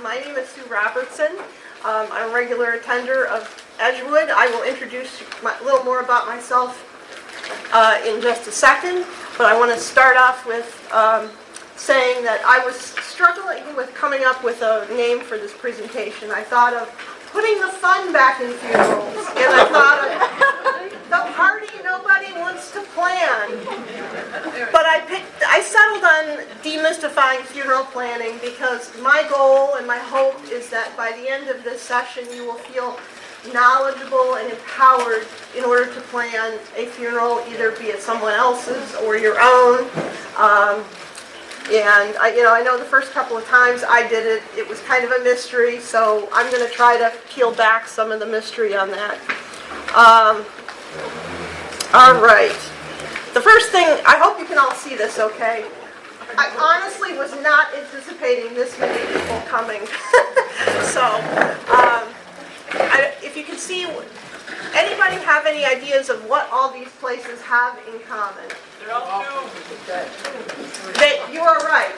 My name is Sue Robertson. I'm a regular attender of Edgewood. I will introduce a little more about myself in just a second, but I want to start off with saying that I was struggling with coming up with a name for this presentation. I thought of putting the fun back in funerals, and I thought of the party nobody wants to plan. But I settled on demystifying funeral planning because my goal and my hope is that by the end of this session you will feel knowledgeable and empowered in order to plan a funeral, either be it someone else's or your own. And I know the first couple of times I did it, it was kind of a mystery, so I'm going to try to peel back some of the mystery on that. All right. The first thing, I hope you can all see this okay. I honestly was not anticipating this many people coming. So, if you can see, anybody have any ideas of what all these places have in common? They're all tombs. You are right,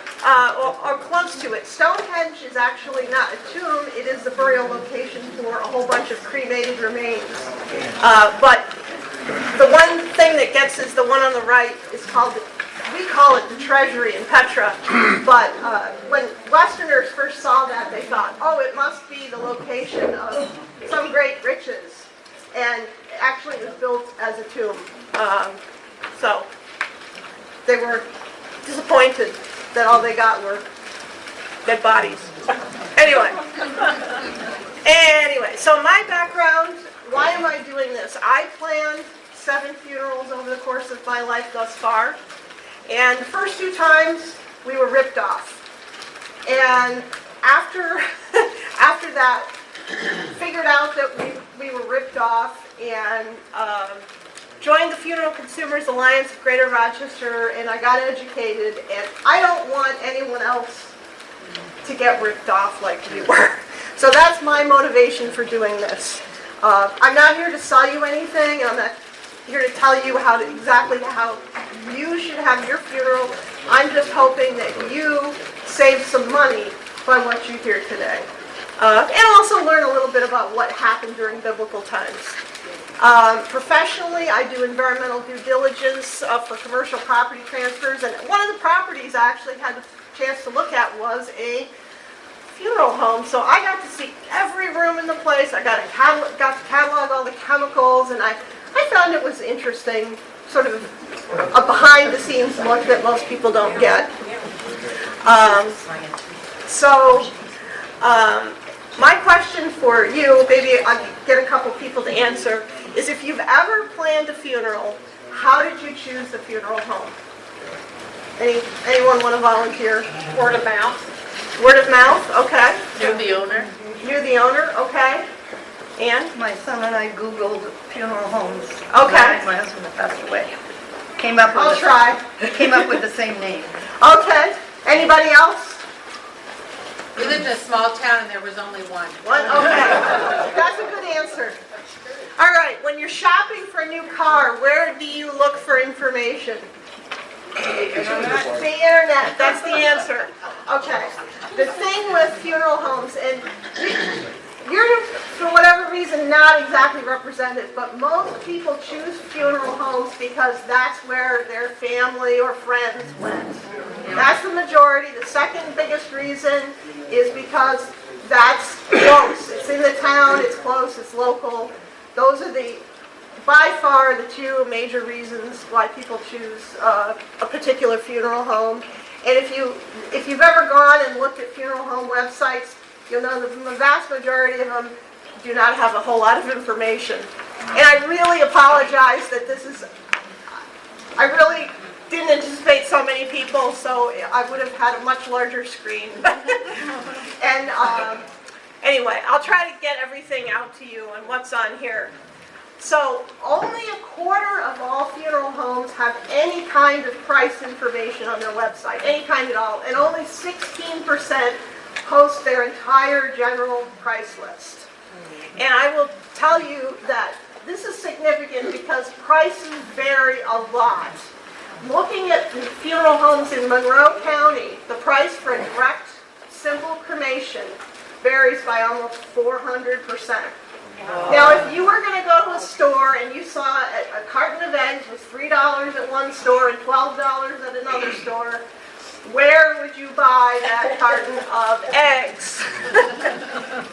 or close to it. Stonehenge is actually not a tomb, it is the burial location for a whole bunch of cremated remains. But the one thing that gets is the one on the right is called, we call it the Treasury in Petra, but when Westerners first saw that, they thought, oh, it must be the location of some great riches, and actually it was built as a tomb. So they were disappointed that all they got were dead bodies. Anyway, so my background, why am I doing this? I planned 7 funerals over the course of my life thus far, and the first 2 times we were ripped off. And after that, figured out that we were ripped off and joined the Funeral Consumers Alliance of Greater Rochester, and I got educated, and I don't want anyone else to get ripped off like we were. So that's my motivation for doing this. I'm not here to sell you anything, and I'm not here to tell you exactly how you should have your funeral. I'm just hoping that you save some money by what you hear today. And also learn a little bit about what happened during biblical times. Professionally, I do environmental due diligence for commercial property transfers, and one of the properties I actually had the chance to look at was a funeral home. So I got to see every room in the place. I got to catalog all the chemicals, and I found it was interesting, sort of a behind-the-scenes look that most people don't get. My question for you, maybe I'll get a couple people to answer, is if you've ever planned a funeral, how did you choose the funeral home? Anyone want to volunteer? Word of mouth. Word of mouth, okay. Knew the owner. Knew the owner, okay. And? My son and I Googled funeral homes. Okay. My husband had passed away. Came up with the same name. Okay. Anybody else? We lived in a small town and there was only one. One? Okay. That's a good answer. All right. When you're shopping for a new car, where do you look for information? The internet. That's the answer. Okay. The thing with funeral homes, and you're, for whatever reason, not exactly represented, but most people choose funeral homes because that's where their family or friends went. That's the majority. The second biggest reason is because that's close. It's in the town, it's close, it's local. Those are by far the 2 major reasons why people choose a particular funeral home. And if you've ever gone and looked at funeral home websites, you'll know that the vast majority of them do not have a whole lot of information. And I really apologize that I really didn't anticipate so many people, so I would have had a much larger screen. And anyway, I'll try to get everything out to you and what's on here. So only a quarter of all funeral homes have any kind of price information on their website, any kind at all, and only 16% post their entire general price list. And I will tell you that this is significant because prices vary a lot. Looking at the funeral homes in Monroe County, the price for a direct, simple cremation varies by almost 400%. Now, if you were going to go to a store and you saw a carton of eggs was $3 at one store and $12 at another store, where would you buy that carton of eggs?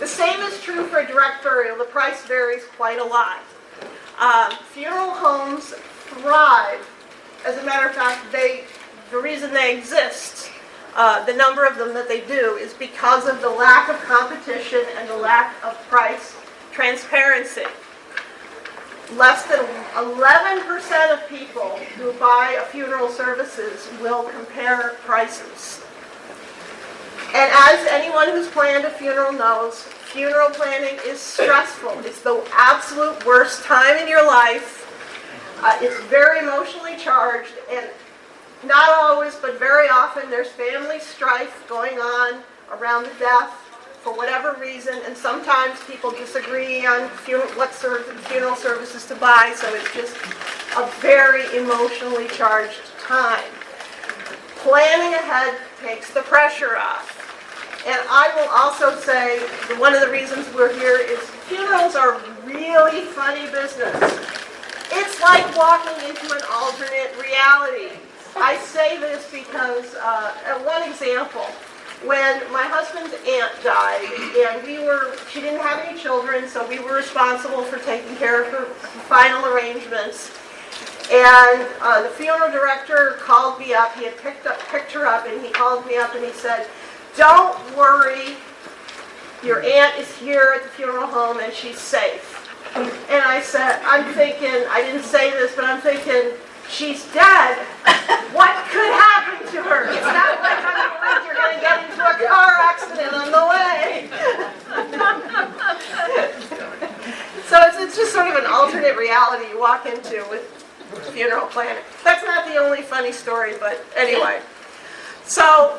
The same is true for a direct burial. The price varies quite a lot. Funeral homes thrive. As a matter of fact, the reason they exist, the number of them that they do, is because of the lack of competition and the lack of price transparency. Less than 11% of people who buy funeral services will compare prices. And as anyone who's planned a funeral knows, funeral planning is stressful. It's the absolute worst time in your life. It's very emotionally charged, and not always, but very often, there's family strife going on around the death for whatever reason, and sometimes people disagree on what sort of funeral services to buy, so it's just a very emotionally charged time. Planning ahead takes the pressure off. And I will also say that one of the reasons we're here is funerals are really funny business. It's like walking into an alternate reality. I say this because, one example, when my husband's aunt died, and she didn't have any children, so we were responsible for taking care of her final arrangements. And the funeral director called me up. He had picked her up, and he called me up and he said, "Don't worry, your aunt is here at the funeral home and she's safe." And I said, I didn't say this, but I'm thinking, she's dead. What could happen to her? It's not like I'm worried you're going to get into a car accident on the way. So it's just sort of an alternate reality you walk into with funeral planning. That's not the only funny story, but anyway. So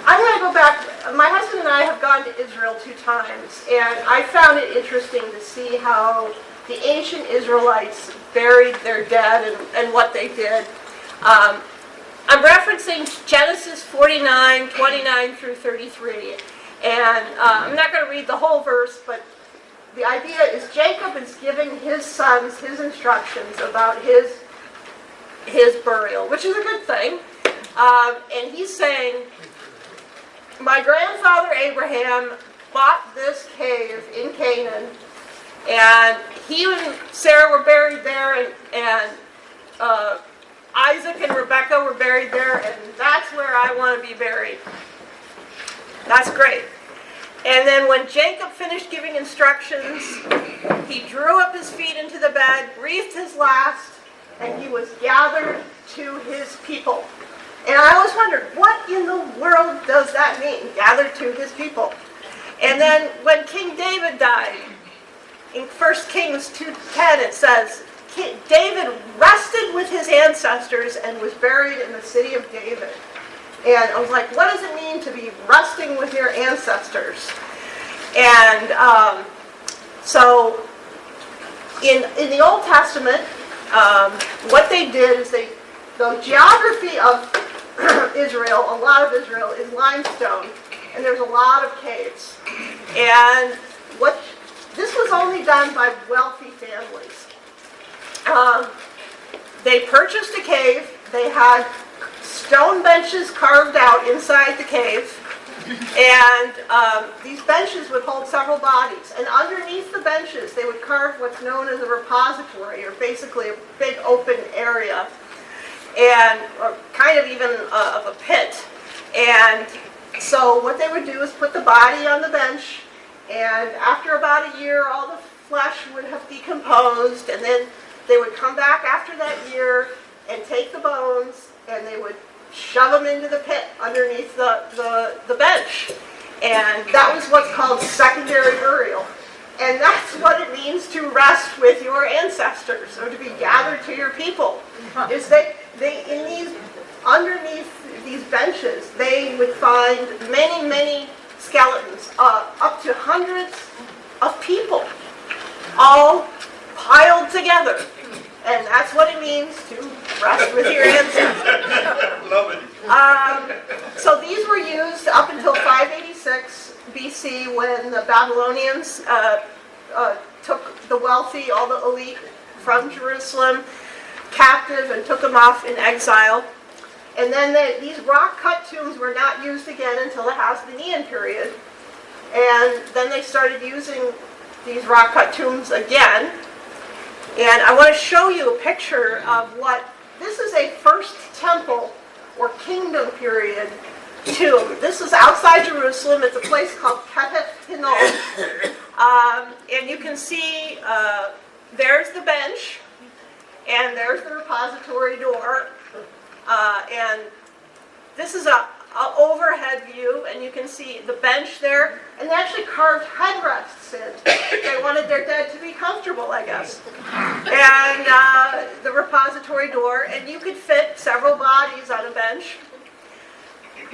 I want to go back. My husband and I have gone to Israel 2 times, and I found it interesting to see how the ancient Israelites buried their dead and what they did. I'm referencing Genesis 49, 29 through 33, and I'm not going to read the whole verse, but the idea is Jacob is giving his sons his instructions about his burial, which is a good thing. And he's saying, my grandfather Abraham bought this cave in Canaan, and he and Sarah were buried there, and Isaac and Rebecca were buried there, and that's where I want to be buried. That's great. And then when Jacob finished giving instructions, he drew up his feet into the bed, breathed his last, and he was gathered to his people. And I always wondered, what in the world does that mean, gathered to his people? And then when King David died, in 1 Kings 2:10 it says, David rested with his ancestors and was buried in the city of David. And I was like, what does it mean to be resting with your ancestors? And so in the Old Testament, what they did is the geography of Israel, a lot of Israel, is limestone, and there's a lot of caves. And this was only done by wealthy families. They purchased a cave. They had stone benches carved out inside the cave, and these benches would hold several bodies. And underneath the benches, they would carve what's known as a repository, or basically a big open area, or kind of even of a pit. And so what they would do is put the body on the bench, and after about a year, all the flesh would have decomposed, and then they would come back after that year and take the bones, and they would shove them into the pit underneath the bench. And that was what's called secondary burial. And that's what it means to rest with your ancestors, or to be gathered to your people. Is underneath these benches, they would find many, many skeletons, up to hundreds of people, all piled together. And that's what it means to rest with your ancestors. Love it. So these were used up until 586 566 BC when the Babylonians took the wealthy, all the elite from Jerusalem captive and took them off in exile. And then these rock-cut tombs were not used again until the Hasmonean period. And then they started using these rock-cut tombs again. And I want to show you a picture of what, this is a first temple or kingdom period tomb. This is outside Jerusalem. It's a place called Kefet Hinnom. And you can see there's the bench, and there's the repository door. And this is a overhead view, and you can see the bench there, and they actually carved headrests in. They wanted their dead to be comfortable, I guess. And the repository door, and you could fit several bodies on a bench.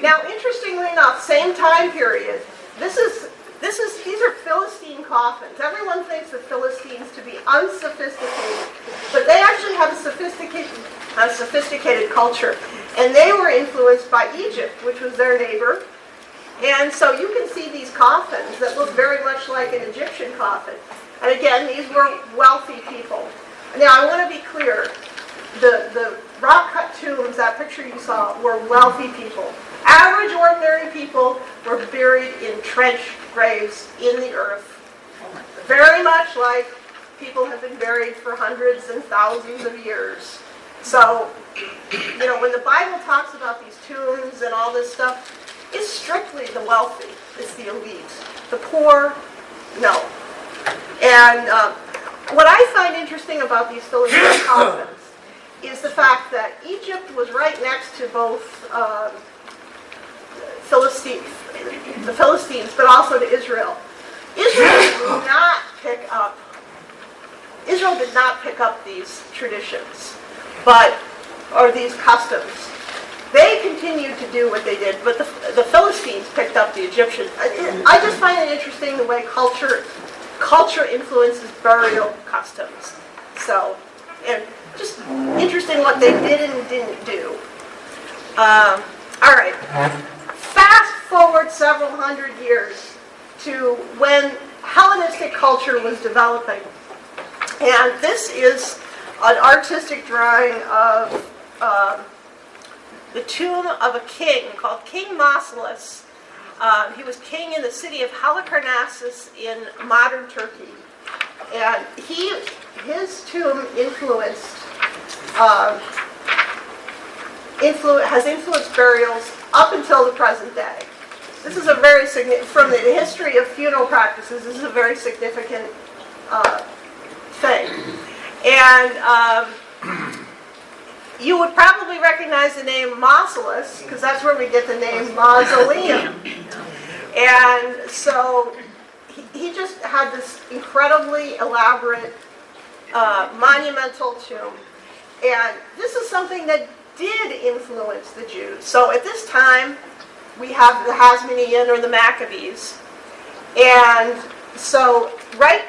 Now, interestingly enough, same time period. These are Philistine coffins. Everyone thinks the Philistines to be unsophisticated, but they actually have a sophisticated culture. And they were influenced by Egypt, which was their neighbor. And so you can see these coffins that look very much like an Egyptian coffin. And again, these were wealthy people. Now, I want to be clear. The rock-cut tombs, that picture you saw, were wealthy people. Average, ordinary people were buried in trench graves in the earth. Very much like people have been buried for hundreds and thousands of years. So, when the Bible talks about these tombs and all this stuff, it's strictly the wealthy. It's the elite. The poor, no. And what I find interesting about these Philistine coffins is the fact that Egypt was right next to both the Philistines, but also to Israel. Israel did not pick up these traditions, or these customs. They continued to do what they did, but the Philistines picked up the Egyptians. I just find it interesting the way culture influences burial customs. So, and just interesting what they did and didn't do. All right. Fast forward several hundred years to when Hellenistic culture was developing. And this is an artistic drawing of the tomb of a king called King Mausolus. He was king in the city of Halicarnassus in modern Turkey. And his tomb has influenced burials up until the present day. This is a very significant, from the history of funeral practices, this is a very significant thing. And you would probably recognize the name Mausolus, because that's where we get the name mausoleum. And so he just had this incredibly elaborate, monumental tomb. And this is something that did influence the Jews. So at this time, we have the Hasmonean or the Maccabees. And so,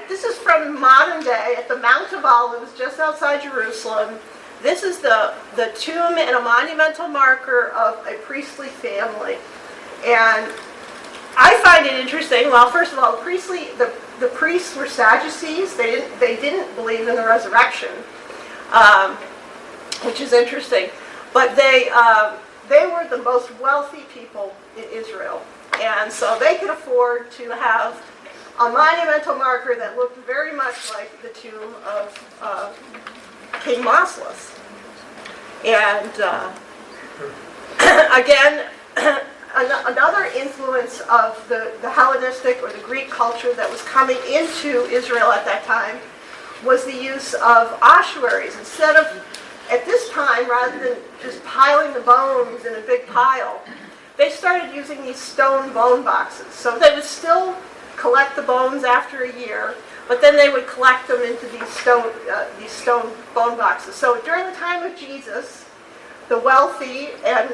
this is from modern day at the Mount of Olives, just outside Jerusalem. This is the tomb and a monumental marker of a priestly family. And I find it interesting. Well, first of all, the priests were Sadducees. They didn't believe in the resurrection, which is interesting. But they were the most wealthy people in Israel, and so they could afford to have a monumental marker that looked very much like the tomb of King Mausolus. And again, another influence of the Hellenistic or the Greek culture that was coming into Israel at that time was the use of ossuaries. Instead of, at this time, rather than just piling the bones in a big pile, they started using these stone bone boxes. So they would still collect the bones after a year, but then they would collect them into these stone bone boxes. So during the time of Jesus, the wealthy, and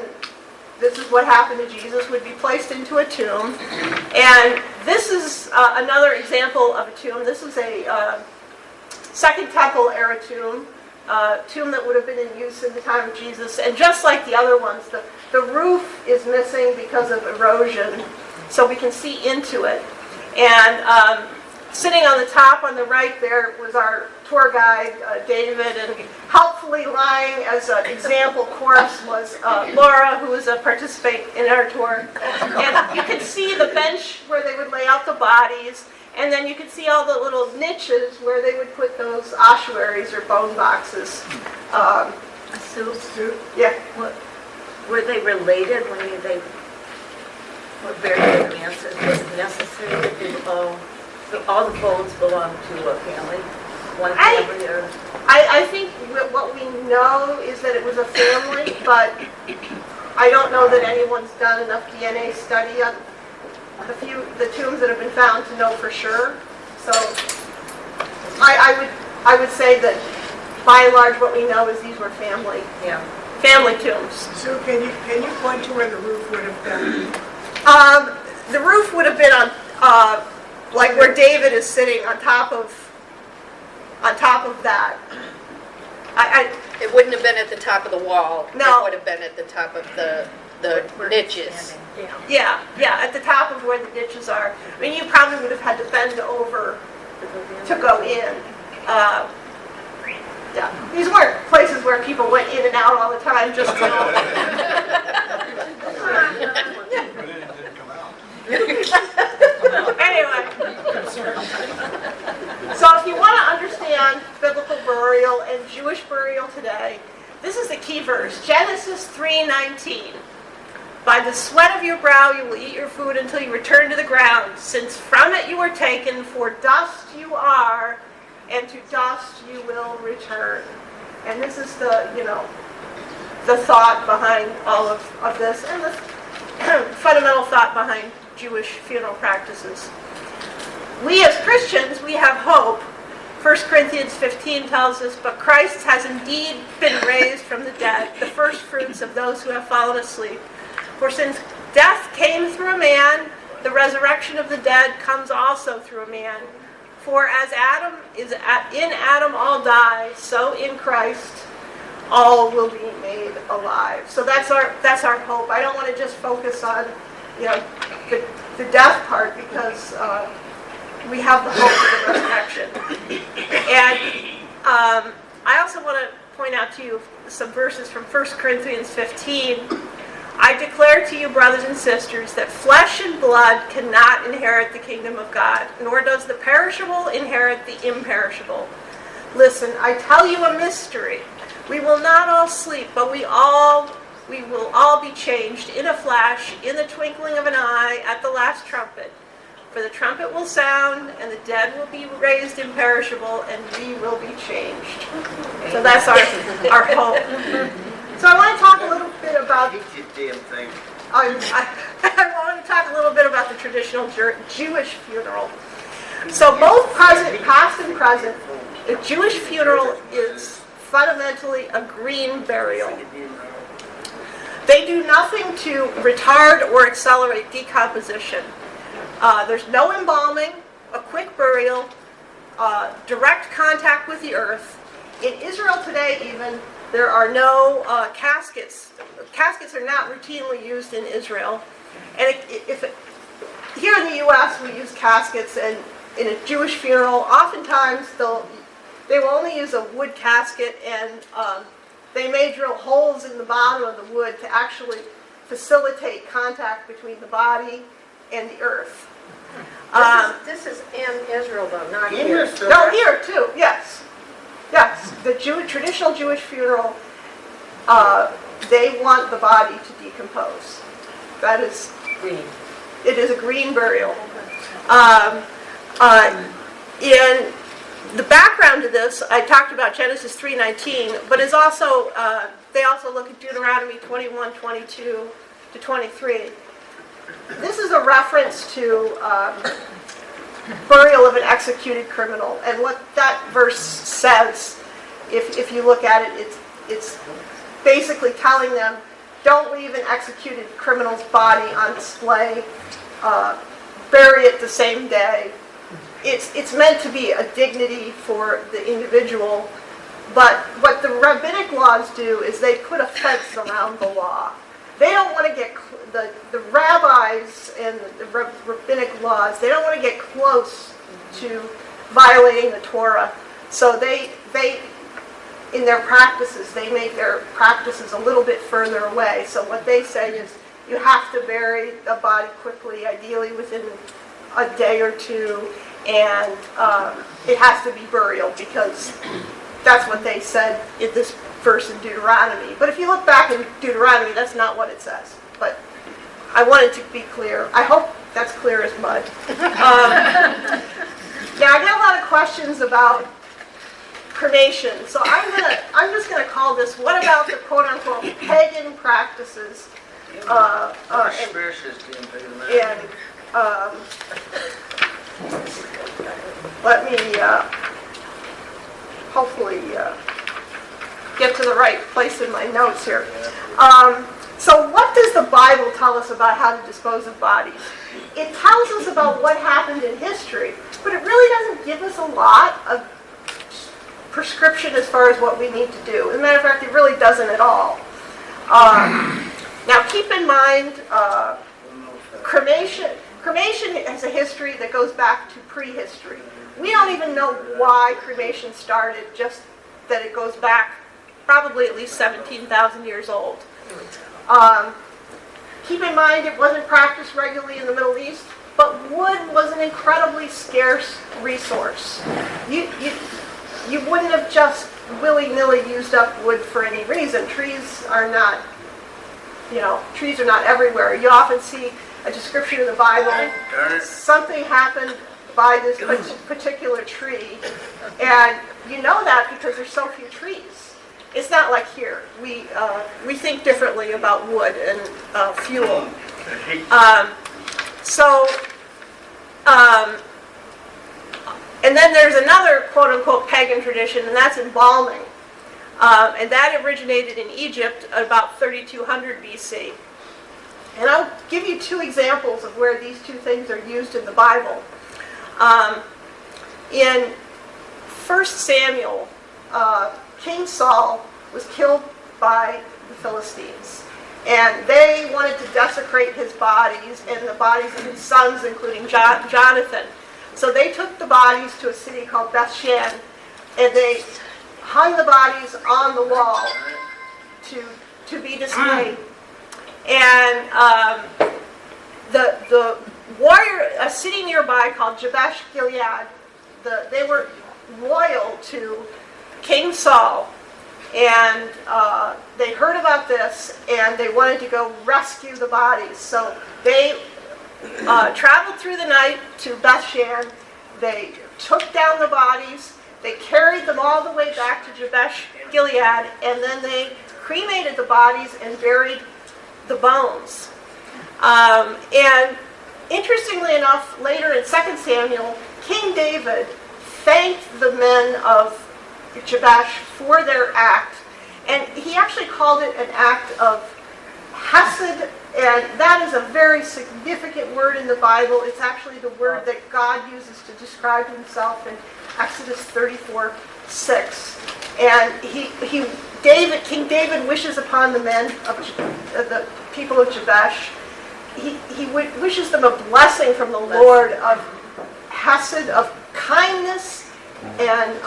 this is what happened to Jesus, would be placed into a tomb. And this is another example of a tomb. This is a Second Temple era tomb that would have been in use in the time of Jesus. And just like the other ones, the roof is missing because of erosion. so we can see into it. And sitting on the top on the right there was our tour guide, David, and helpfully lying as an example corpse was Laura, who was a participant in our tour. And you could see the bench where they would lay out the bodies, and then you could see all the little niches where they would put those ossuaries or bone boxes. Sue, Yeah. were they related when they were buried in answers? Was it necessary that all the bones belong to a family? One family or? I think what we know is that it was a family, but I don't know that anyone's done enough DNA study on the tombs that have been found to know for sure. So I would say that by and large what we know is these were family tombs. So can you point to where the roof would have been? The roof would have been on like where David is sitting on top of that. It wouldn't have been at the top of the wall. No. It would have been at the top of the niches. Yeah, at the top of where the ditches are. I mean, you probably would have had to bend over to go in. Yeah, these weren't places where people went in and out all the time just to Anyway, so if you want to understand biblical burial and Jewish burial today, this is the key verse, Genesis 3:19. By the sweat of your brow you will eat your food until you return to the ground, since from it you were taken, for dust you are, and to dust you will return. And this is the thought behind all of this, and the fundamental thought behind Jewish funeral practices. We as Christians, we have hope. 1 Corinthians 15 tells us, but Christ has indeed been raised from the dead, the first fruits of those who have fallen asleep. For since death came through a man, the resurrection of the dead comes also through a man. For as in Adam all die, so in Christ all will be made alive. So that's our hope. I don't want to just focus on the death part, because we have the hope of the resurrection. And I also want to point out to you some verses from 1 Corinthians 15. I declare to you, brothers and sisters, that flesh and blood cannot inherit the kingdom of God, nor does the perishable inherit the imperishable. Listen, I tell you a mystery. We will not all sleep, but we will all be changed in a flash, in the twinkling of an eye, at the last trumpet. For the trumpet will sound, and the dead will be raised imperishable, and we will be changed. So that's our hope. So I want to talk a little bit about. I want to talk a little bit about the traditional Jewish funeral. So both past and present, the Jewish funeral is fundamentally a green burial. They do nothing to retard or accelerate decomposition. There's no embalming, a quick burial, direct contact with the earth. In Israel today even, there are no caskets. Caskets are not routinely used in Israel. And here in the U.S. we use caskets, and in a Jewish funeral, oftentimes they will only use a wood casket, and they may drill holes in the bottom of the wood to actually facilitate contact between the body and the earth. This is in Israel, though, not here. No, here too. Yes. The traditional Jewish funeral, they want the body to decompose. That is Green. It is a green burial. In the background to this, I talked about Genesis 3:19, but is also they also look at Deuteronomy 21:22 to 23. This is a reference to burial of an executed criminal, and what that verse says, if you look at it, it's basically telling them, don't leave an executed criminal's body on display, bury it the same day. It's meant to be a dignity for the individual, but what the rabbinic laws do is they put a fence around the law. They don't want to get the rabbis and the rabbinic laws, they don't want to get close to violating the Torah. So they in their practices, they make their practices a little bit further away. So what they say is you have to bury the body quickly, ideally within a day or two, and it has to be burial because that's what they said in this verse in Deuteronomy. But if you look back in Deuteronomy, that's not what it says. But I wanted to be clear. I hope that's clear as mud. Now I got a lot of questions about cremation, so I'm just gonna call this "What about the quote-unquote pagan practices?" And let me hopefully get to the right place in my notes here. So what does the Bible tell us about how to dispose of bodies? It tells us about what happened in history, but it really doesn't give us a lot of prescription as far as what we need to do. As a matter of fact, it really doesn't at all. Now keep in mind, cremation has a history that goes back to prehistory. We don't even know why cremation started, just that it goes back probably at least 17,000 years old. Keep in mind it wasn't practiced regularly in the Middle East, but wood was an incredibly scarce resource. You wouldn't have just willy-nilly used up wood for any reason. Trees are not everywhere. You often see a description in the Bible, something happened by this particular tree, and you know that because there's so few trees. It's not like here. We think differently about wood and fuel. And then there's another quote-unquote pagan tradition, and that's embalming. And that originated in Egypt about 3200 BC. And I'll give you two examples of where these two things are used in the Bible. In 1 Samuel, King Saul was killed by the Philistines. And they wanted to desecrate his bodies and the bodies of his sons, including Jonathan. So they took the bodies to a city called Bethshan, and they hung the bodies on the wall to be displayed. And the warrior, a city nearby called Jabesh Gilead, they were loyal to King Saul, and they heard about this, and they wanted to go rescue the bodies. So they traveled through the night to Bethshan. They took down the bodies. They carried them all the way back to Jabesh Gilead, and then they cremated the bodies and buried the bones. And interestingly enough, later in 2 Samuel, King David thanked the men of Jabesh for their act, and he actually called it an act of hesed, and that is a very significant word in the Bible. It's actually the word that God uses to describe himself in Exodus 34:6. And King David wishes upon the men of the people of Jabesh. He wishes them a blessing from the Lord of hesed, of kindness and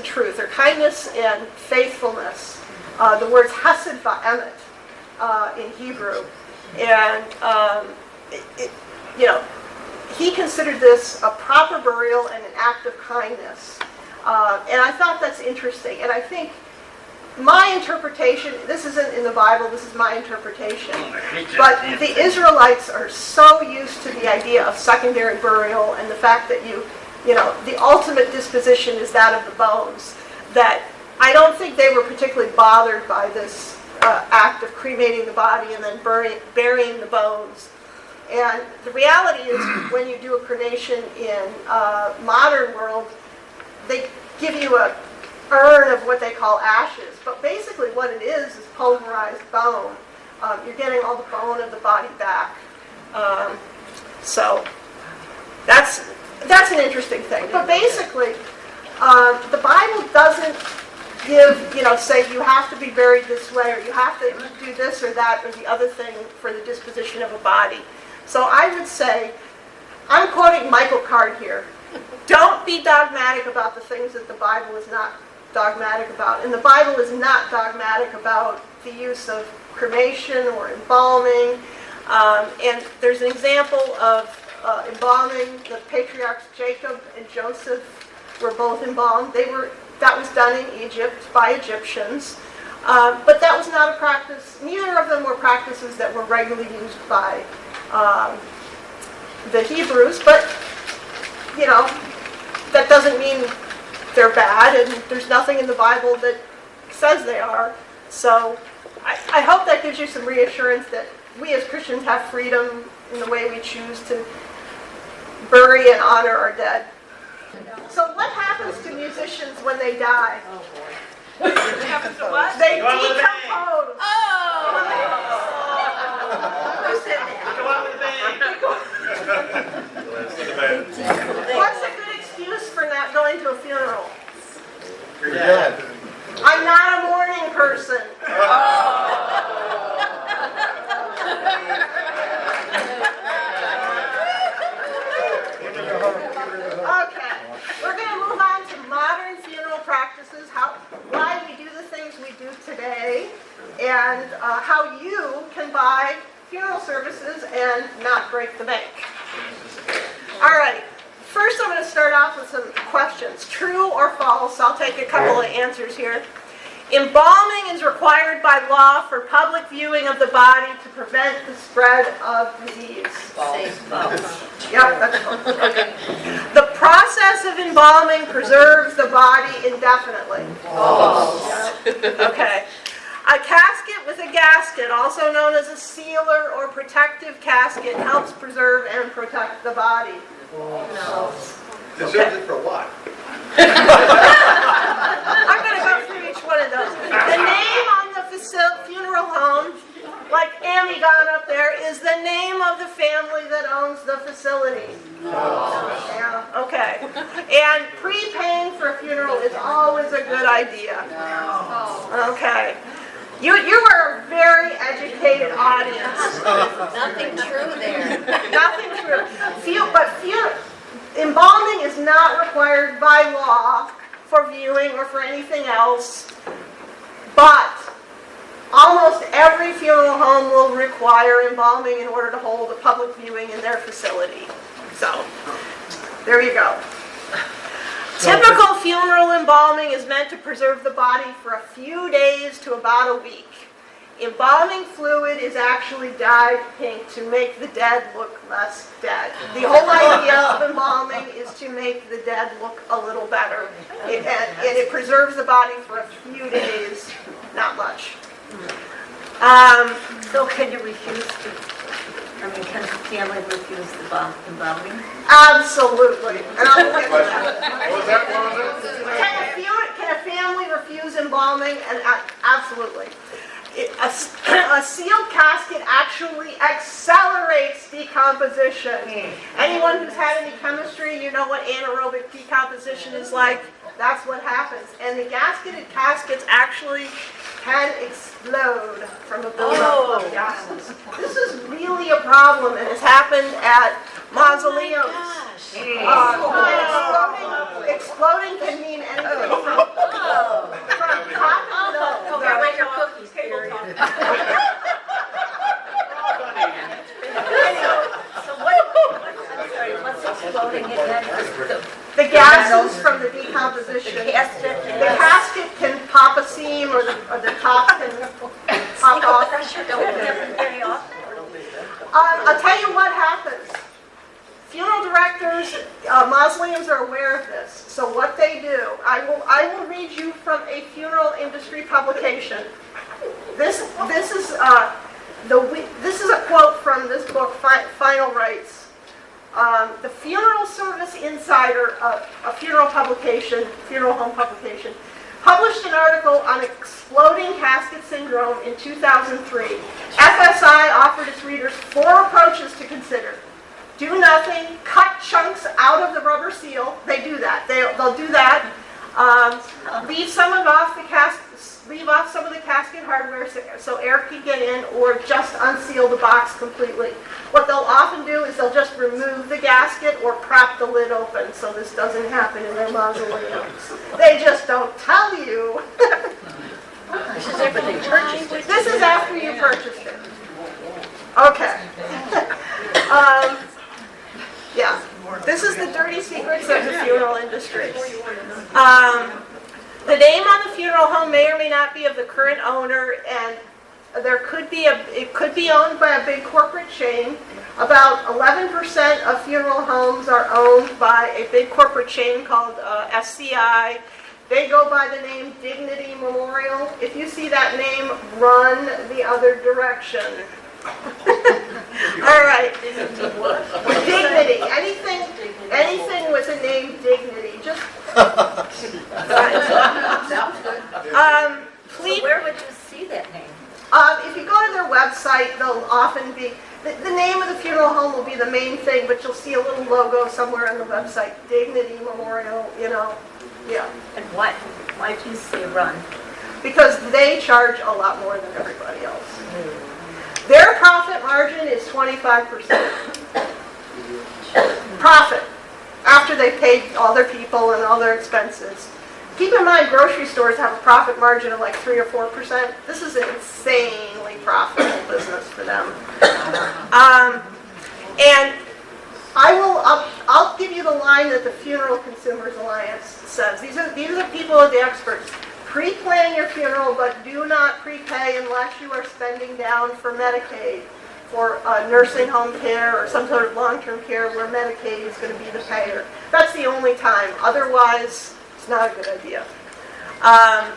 truth, or kindness and faithfulness. The words hesed va'emet in Hebrew, and he considered this a proper burial and an act of kindness. And I thought that's interesting. And I think my interpretation, this isn't in the Bible, this is my interpretation, but the Israelites are so used to the idea of secondary burial and the fact that the ultimate disposition is that of the bones, that I don't think they were particularly bothered by this act of cremating the body and then burying the bones. And the reality is, when you do a cremation in modern world, they give you a urn of what they call ashes. But basically what it is pulverized bone. You're getting all the bone of the body back. So that's an interesting thing. But basically, the Bible doesn't say you have to be buried this way, or you have to do this or that or the other thing for the disposition of a body. So I would say, I'm quoting Michael Card here, don't be dogmatic about the things that the Bible is not dogmatic about. And the Bible is not dogmatic about the use of cremation or embalming. And there's an example of embalming. The patriarchs Jacob and Joseph were both embalmed. That was done in Egypt by Egyptians. But that was not a practice. Neither of them were practices that were regularly used by the Hebrews. But, that doesn't mean they're bad, and there's nothing in the Bible that says they are. So I hope that gives you some reassurance that we as Christians have freedom in the way we choose to bury and honor our dead. So what happens to musicians when they die? What happens to what? They decompose. Who said that? What's a good excuse for not going to a funeral? You're dead. I'm not a morning person. Okay, we're going to move on to modern funeral practices, why we do the things we do today, and how you can buy funeral services and not break the bank. All right, first I'm going to start off with some questions. True or false? I'll take a couple of answers here. Embalming is required by law for public viewing of the body to prevent the spread of disease. False. Yep, that's false. Okay. The process of embalming preserves the body indefinitely. False. Okay. A casket with a gasket, also known as a sealer or protective casket, helps preserve and protect the body. No. Preserves it for what? I'm going to go through each one of those. The name on the funeral home, like Amy got up there, is the name of the family that owns the facility. Yeah, okay. And prepaying for a funeral is always a good idea. Okay. You are a very educated audience. Nothing true there. Nothing true. Embalming is not required by law for viewing or for anything else, but almost every funeral home will require embalming in order to hold a public viewing in their facility. So, there you go. Typical funeral embalming is meant to preserve the body for a few days to about a week. Embalming fluid is actually dyed pink to make the dead look less dead. The whole idea of embalming is to make the dead look a little better. And it preserves the body for a few days, not much. So can you refuse to, can the family refuse the embalming? Absolutely. And I'll get to that. What was that? Can a family refuse embalming? And absolutely. A sealed casket actually accelerates decomposition. Anyone who's had any chemistry, you know what anaerobic decomposition is like. That's what happens. And the gasketed caskets actually can explode from a buildup of gases. This is really a problem, and it's happened at mausoleums. Exploding can mean anything from cotton. No, They're like your cookies. So what's exploding again? the gases from the decomposition. The casket. The casket can pop a seam, or the top can pop off. Don't it happen very often? I'll tell you what happens. Funeral directors, mausoleums are aware of this. So what they do, I will read you from a funeral industry publication. This is a quote from this book, Final Rites. The Funeral Service Insider, a funeral home publication, published an article on exploding casket syndrome in 2003. FSI offered its readers 4 approaches to consider. Do nothing, cut chunks out of the rubber seal. They do that. They'll do that. Leave off some of the casket hardware so air can get in, or just unseal the box completely. What they'll often do is they'll just remove the gasket or prop the lid open so this doesn't happen in their mausoleums. They just don't tell you. This is after they purchased it. This is after you purchased it. Okay. Yeah. This is the dirty secrets of the funeral industry. The name on the funeral home may or may not be of the current owner, and it could be owned by a big corporate chain. About 11% of funeral homes are owned by a big corporate chain called SCI. They go by the name Dignity Memorial. If you see that name, run the other direction. All right. Dignity. Anything with the name Dignity. Just. Please. So where would you see that name? If you go to their website, they'll often be. The name of the funeral home will be the main thing, but you'll see a little logo somewhere on the website. Dignity Memorial. Yeah. And why do you say run? Because they charge a lot more than everybody else. Their profit margin is 25%. Profit, after they paid all their people and all their expenses. Keep in mind, grocery stores have a profit margin of like 3 or 4%. This is an insanely profitable business for them. And I'll give you the line that the Funeral Consumers Alliance says. These are the people who are the experts. Pre-plan your funeral, but do not prepay unless you are spending down for Medicaid, for nursing home care or some sort of long-term care where Medicaid is going to be the payer. That's the only time. Otherwise, it's not a good idea. All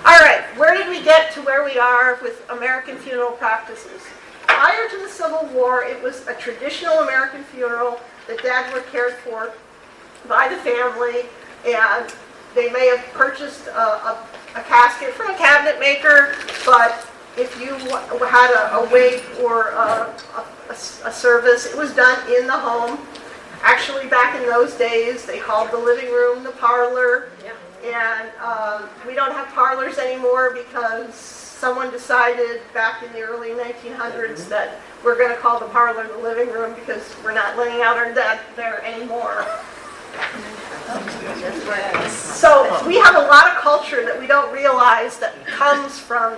right, where did we get to where we are with American funeral practices? Prior to the Civil War, it was a traditional American funeral that dads were cared for by the family, and they may have purchased a casket from a cabinet maker, but if you had a wake or a service, it was done in the home. Actually, back in those days, they called the living room the parlor, and we don't have parlors anymore because someone decided back in the early 1900s that we're going to call the parlor the living room because we're not laying out our dead there anymore. So we have a lot of culture that we don't realize that comes from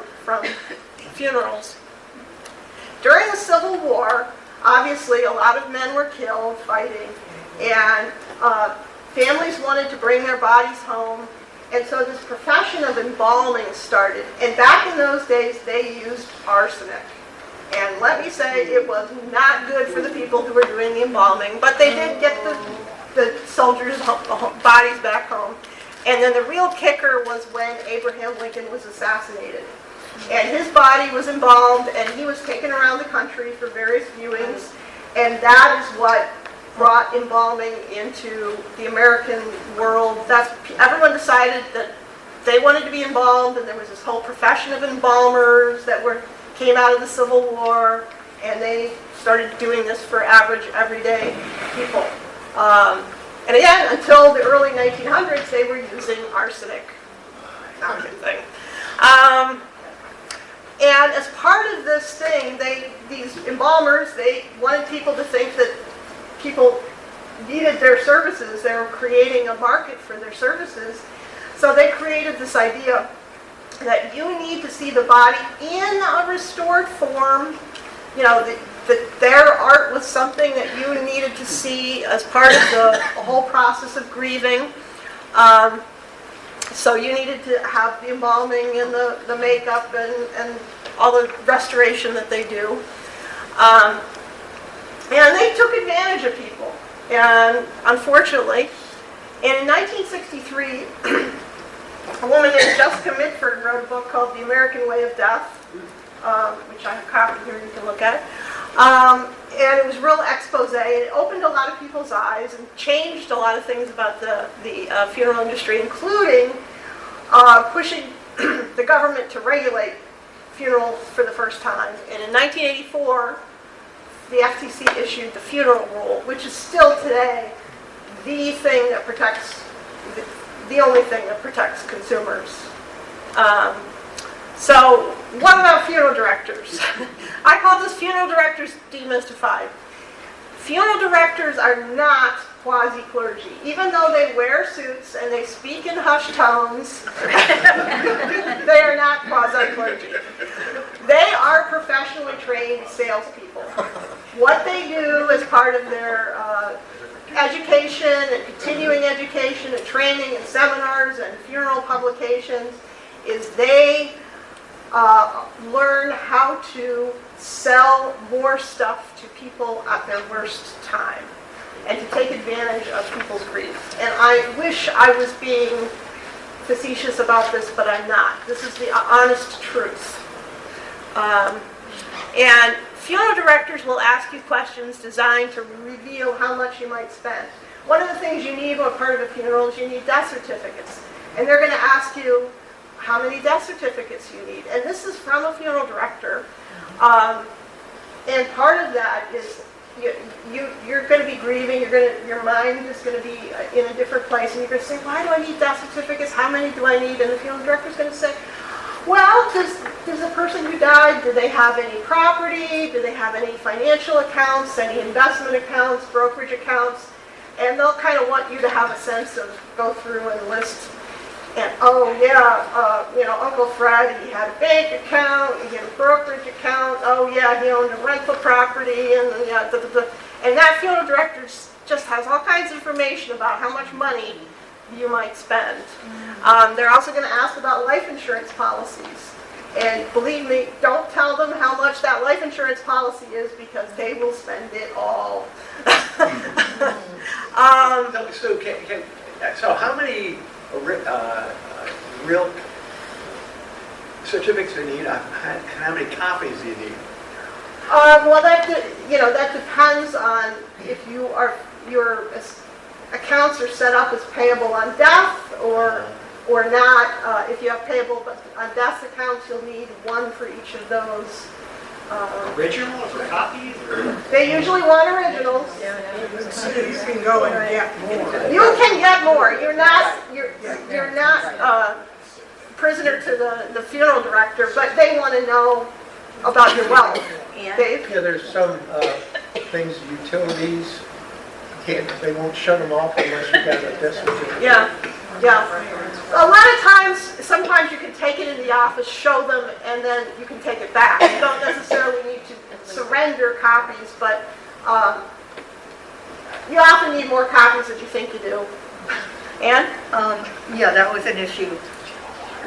funerals. During the Civil War, obviously a lot of men were killed fighting, and families wanted to bring their bodies home, and so this profession of embalming started. And back in those days, they used arsenic. And let me say, it was not good for the people who were doing the embalming, but they did get the soldiers' bodies back home. And then the real kicker was when Abraham Lincoln was assassinated. And his body was embalmed, and he was taken around the country for various viewings. And that is what brought embalming into the American world. Everyone decided that they wanted to be embalmed, and there was this whole profession of embalmers that came out of the Civil War, and they started doing this for average, everyday people. And again, until the early 1900s, they were using arsenic. Not a good thing. And as part of this thing, these embalmers, they wanted people to think that people needed their services. They were creating a market for their services. So they created this idea that you need to see the body in a restored form. That their art was something that you needed to see as part of the whole process of grieving. So you needed to have the embalming and the makeup and all the restoration that they do. And they took advantage of people. And unfortunately, in 1963, a woman named Jessica Mitford wrote a book called The American Way of Death, which I have a copy here you can look at. And it was a real expose, and it opened a lot of people's eyes and changed a lot of things about the funeral industry, including pushing the government to regulate funerals for the first time. And in 1984, the FTC issued the Funeral Rule, which is still today the thing that protects the only thing that protects consumers. So what about funeral directors? I call this funeral directors demystified. Funeral directors are not quasi-clergy. Even though they wear suits and they speak in hushed tones, they are not quasi-clergy. They are professionally trained salespeople. What they do as part of their education and continuing education and training and seminars and funeral publications is they learn how to sell more stuff to people at their worst time and to take advantage of people's grief. And I wish I was being facetious about this, but I'm not. This is the honest truth. And funeral directors will ask you questions designed to reveal how much you might spend. One of the things you need when part of a funeral is you need death certificates. And they're going to ask you how many death certificates you need. And this is from a funeral director. And part of that is you're going to be grieving. Your mind is going to be in a different place, and you're going to say, "Why do I need death certificates? How many do I need?" And the funeral director is going to say, "Well, does the person who died, do they have any property? Do they have any financial accounts, any investment accounts, brokerage accounts?" And they'll kind of want you to have a sense of go through and list. And Uncle Fred, he had a bank account, he had a brokerage account, he owned a rental property, and and that funeral director just has all kinds of information about how much money you might spend. They're also going to ask about life insurance policies. And believe me, don't tell them how much that life insurance policy is, because they will spend it all. So how many real certificates do you need? And how many copies do you need? Well, that depends on if your accounts are set up as payable on death or not. If you have payable on death accounts, you'll need one for each of those. Originals or copies? They usually want originals. So you can go and get more. You can get more. You're not prisoner to the funeral director, but they want to know about your wealth. Dave? Yeah, there's some things, utilities, they won't shut them off unless you got a death certificate. Yeah. A lot of times, sometimes you can take it in the office, show them, and then you can take it back. You don't necessarily need to surrender copies, but you often need more copies than you think you do. Ann? Yeah, that was an issue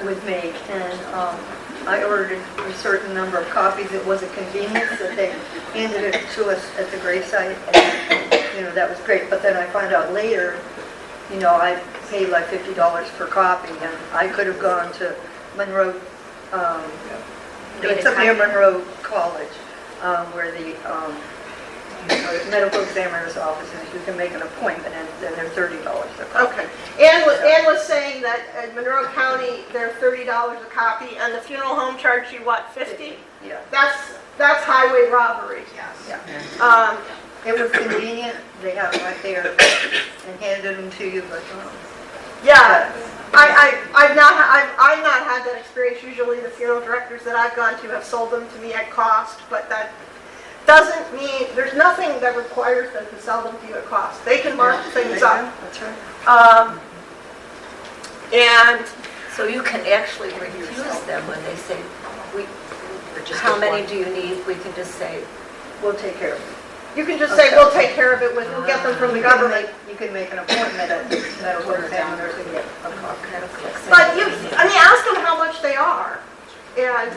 with me, and I ordered a certain number of copies. It was a convenience that they handed it to us at the gravesite, and that was great. But then I found out later, I paid like $50 per copy, and I could have gone to Monroe, it's up near Monroe College, where the medical examiner's office is. You can make an appointment, and then they're $30 a copy. Okay. Ann was saying that at Monroe County, they're $30 a copy, and the funeral home charged you, what, $50? Yeah. That's highway robbery. Yeah. It was convenient. They had them right there and handed them to you, but Yeah, I've not had that experience. Usually the funeral directors that I've gone to have sold them to me at cost, but that doesn't mean, there's nothing that requires them to sell them to you at cost. They can mark things up. that's right. And So you can actually refuse them when they say, how many do you need? We can just say, We'll take care of it. you can just say, we'll take care of it, we'll get them from the government. You can make an appointment at the medical examiner to get a copy. But ask them how much they are. And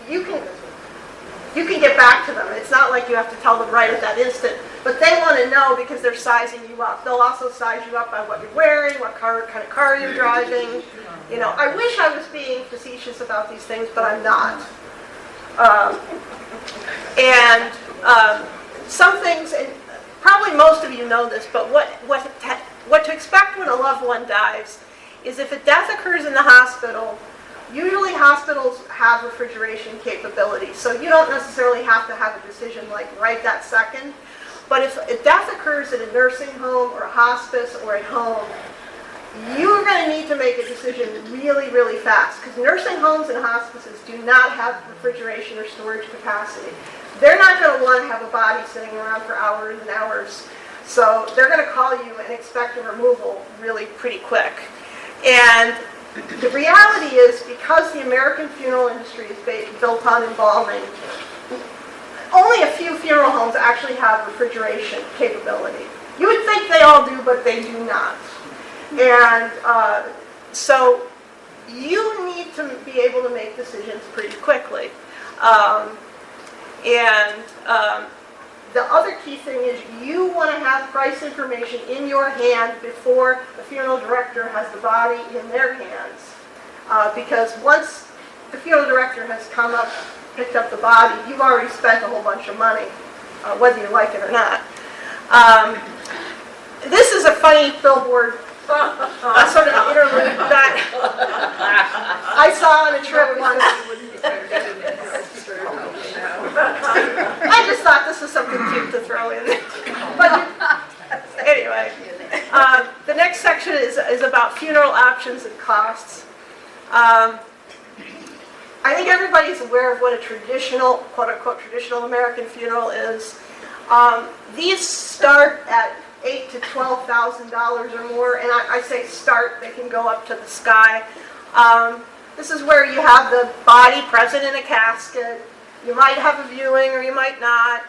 you can get back to them. It's not like you have to tell them right at that instant. But they want to know because they're sizing you up. They'll also size you up by what you're wearing, what kind of car you're driving. I wish I was being facetious about these things, but I'm not. Some things, and probably most of you know this, but what to expect when a loved one dies is if a death occurs in the hospital, usually hospitals have refrigeration capability, so you don't necessarily have to have a decision like right that second. But if a death occurs in a nursing home or a hospice or at home, you're going to need to make a decision really, really fast, because nursing homes and hospices do not have refrigeration or storage capacity. They're not going to want to have a body sitting around for hours and hours. So they're going to call you and expect a removal really pretty quick. And the reality is, because the American funeral industry is built on embalming, only a few funeral homes actually have refrigeration capability. You would think they all do, but they do not. And so you need to be able to make decisions pretty quickly. The other key thing is you want to have price information in your hand before the funeral director has the body in their hands. Because once the funeral director has come up, picked up the body, you've already spent a whole bunch of money, whether you like it or not. This is a funny billboard sort of interlude that I saw on a trip once. I just thought this was something cute to throw in. But anyway, the next section is about funeral options and costs. I think everybody's aware of what a traditional, quote-unquote, traditional American funeral is. These start at $8,000 to $12,000 or more, and I say start, they can go up to the sky. This is where you have the body present in a casket. You might have a viewing or you might not.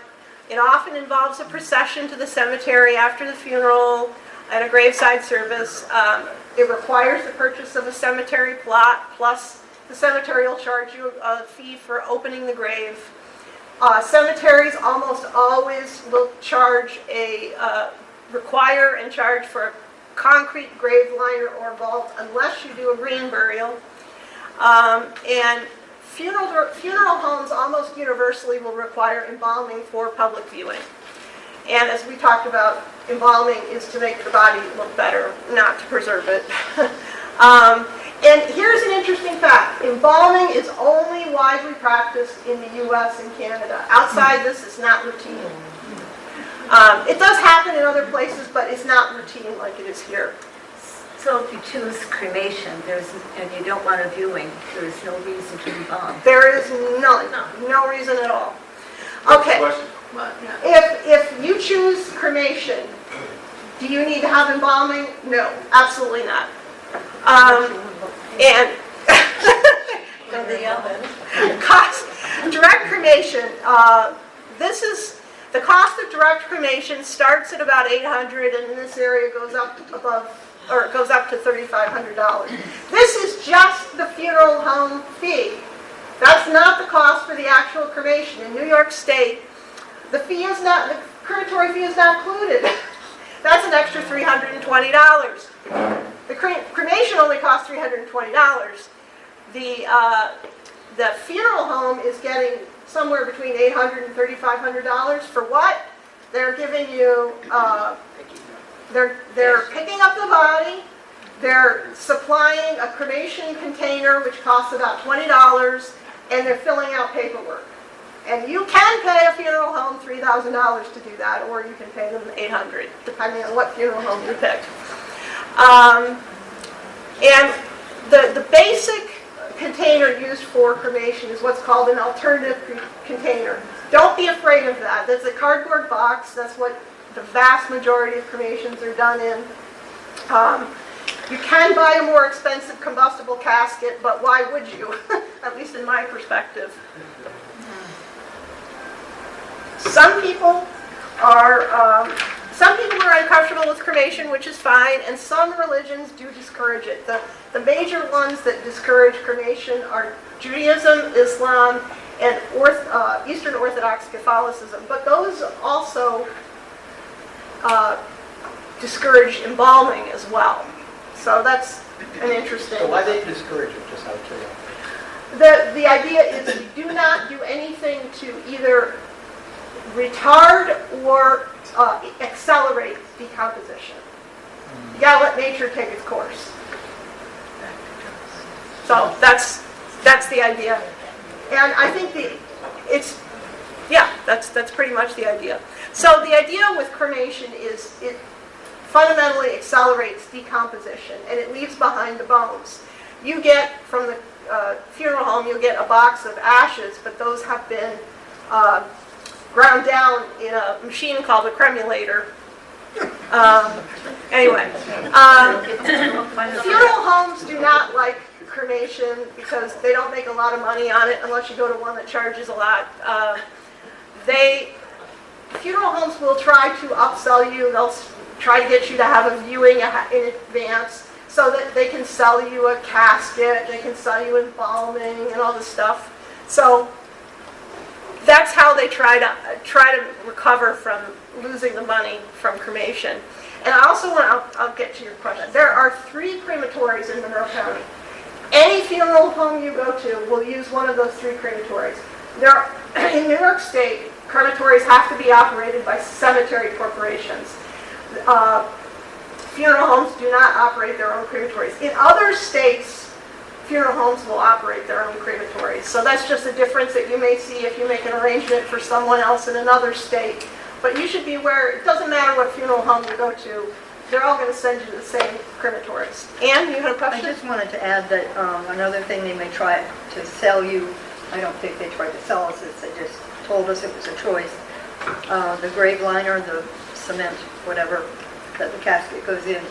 It often involves a procession to the cemetery after the funeral and a graveside service. It requires the purchase of a cemetery plot, plus the cemetery will charge you a fee for opening the grave. Cemeteries almost always will require and charge for a concrete grave liner or vault unless you do a green burial. And funeral homes almost universally will require embalming for public viewing. And as we talked about, embalming is to make the body look better, not to preserve it. And here's an interesting fact. Embalming is only widely practiced in the U.S. and Canada. Outside this, it's not routine. It does happen in other places, but it's not routine like it is here. So if you choose cremation, and you don't want a viewing, there is no reason to embalm. There is none, no reason at all. Okay, if you choose cremation, do you need to have embalming? No, absolutely not. And In the oven. cost, direct cremation, the cost of direct cremation starts at about $800, and in this area goes up to $3,500. This is just the funeral home fee. That's not the cost for the actual cremation. In New York State, the crematory fee is not included. That's an extra $320. The cremation only costs $320. The funeral home is getting somewhere between $800 and $3,500 for what? They're giving you, they're picking up the body, they're supplying a cremation container which costs about $20, and they're filling out paperwork. And you can pay a funeral home $3,000 to do that, or you can pay them $800, depending on what funeral home you pick. And the basic container used for cremation is what's called an alternative container. Don't be afraid of that. That's a cardboard box. That's what the vast majority of cremations are done in. You can buy a more expensive combustible casket, but why would you? At least in my perspective. Some people are uncomfortable with cremation, which is fine, and some religions do discourage it. The major ones that discourage cremation are Judaism, Islam, and Eastern Orthodox Catholicism. But those also discourage embalming as well. So that's an interesting... So why they discourage it, just out of curiosity? The idea is you do not do anything to either retard or accelerate decomposition. You gotta let nature take its course. So that's the idea. And I think that's pretty much the idea. So the idea with cremation is fundamentally accelerates decomposition, and it leaves behind the bones. You get, from the funeral home, you'll get a box of ashes, but those have been ground down in a machine called a cremulator. Anyway, funeral homes do not like cremation because they don't make a lot of money on it unless you go to one that charges a lot. Funeral homes will try to upsell you. They'll try to get you to have a viewing in advance so that they can sell you a casket, they can sell you embalming and all this stuff. So that's how they try to recover from losing the money from cremation. And I also I'll get to your question. There are 3 crematories in Monroe County. Any funeral home you go to will use one of those 3 crematories. In New York State, crematories have to be operated by cemetery corporations. Funeral homes do not operate their own crematories. In other states, funeral homes will operate their own crematories. So that's just a difference that you may see if you make an arrangement for someone else in another state. But you should be aware, it doesn't matter what funeral home you go to, they're all going to send you to the same crematories. Ann, you had a I question? just wanted to add that another thing they may try to sell you, I don't think they tried to sell us this, they just told us it was a choice. The grave liner, the cement, whatever, that the casket goes in,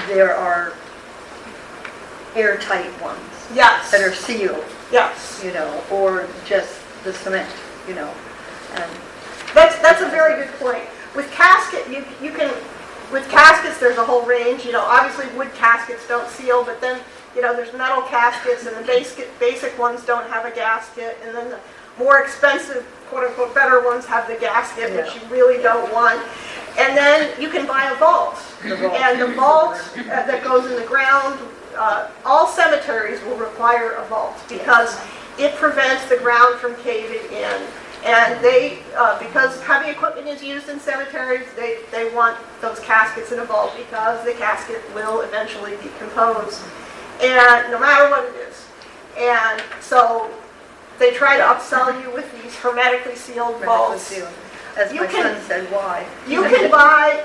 there are airtight ones Yes. that are sealed, Yes. or just the cement, and That's a very good point. With casket, you can, with caskets, there's a whole range. Obviously wood caskets don't seal, but then, there's metal caskets, and the basic ones don't have a gasket, and then the more expensive, quote unquote, better ones have the gasket, which you really don't want. And then you can buy a vault. And the vault that goes in the ground, all cemeteries will require a vault because it prevents the ground from caving in. And because heavy equipment is used in cemeteries, they want those caskets in a vault because the casket will eventually decompose, and no matter what it is. And so they try to upsell you with these hermetically sealed vaults. sealed. As You my can- son said, why? You can buy,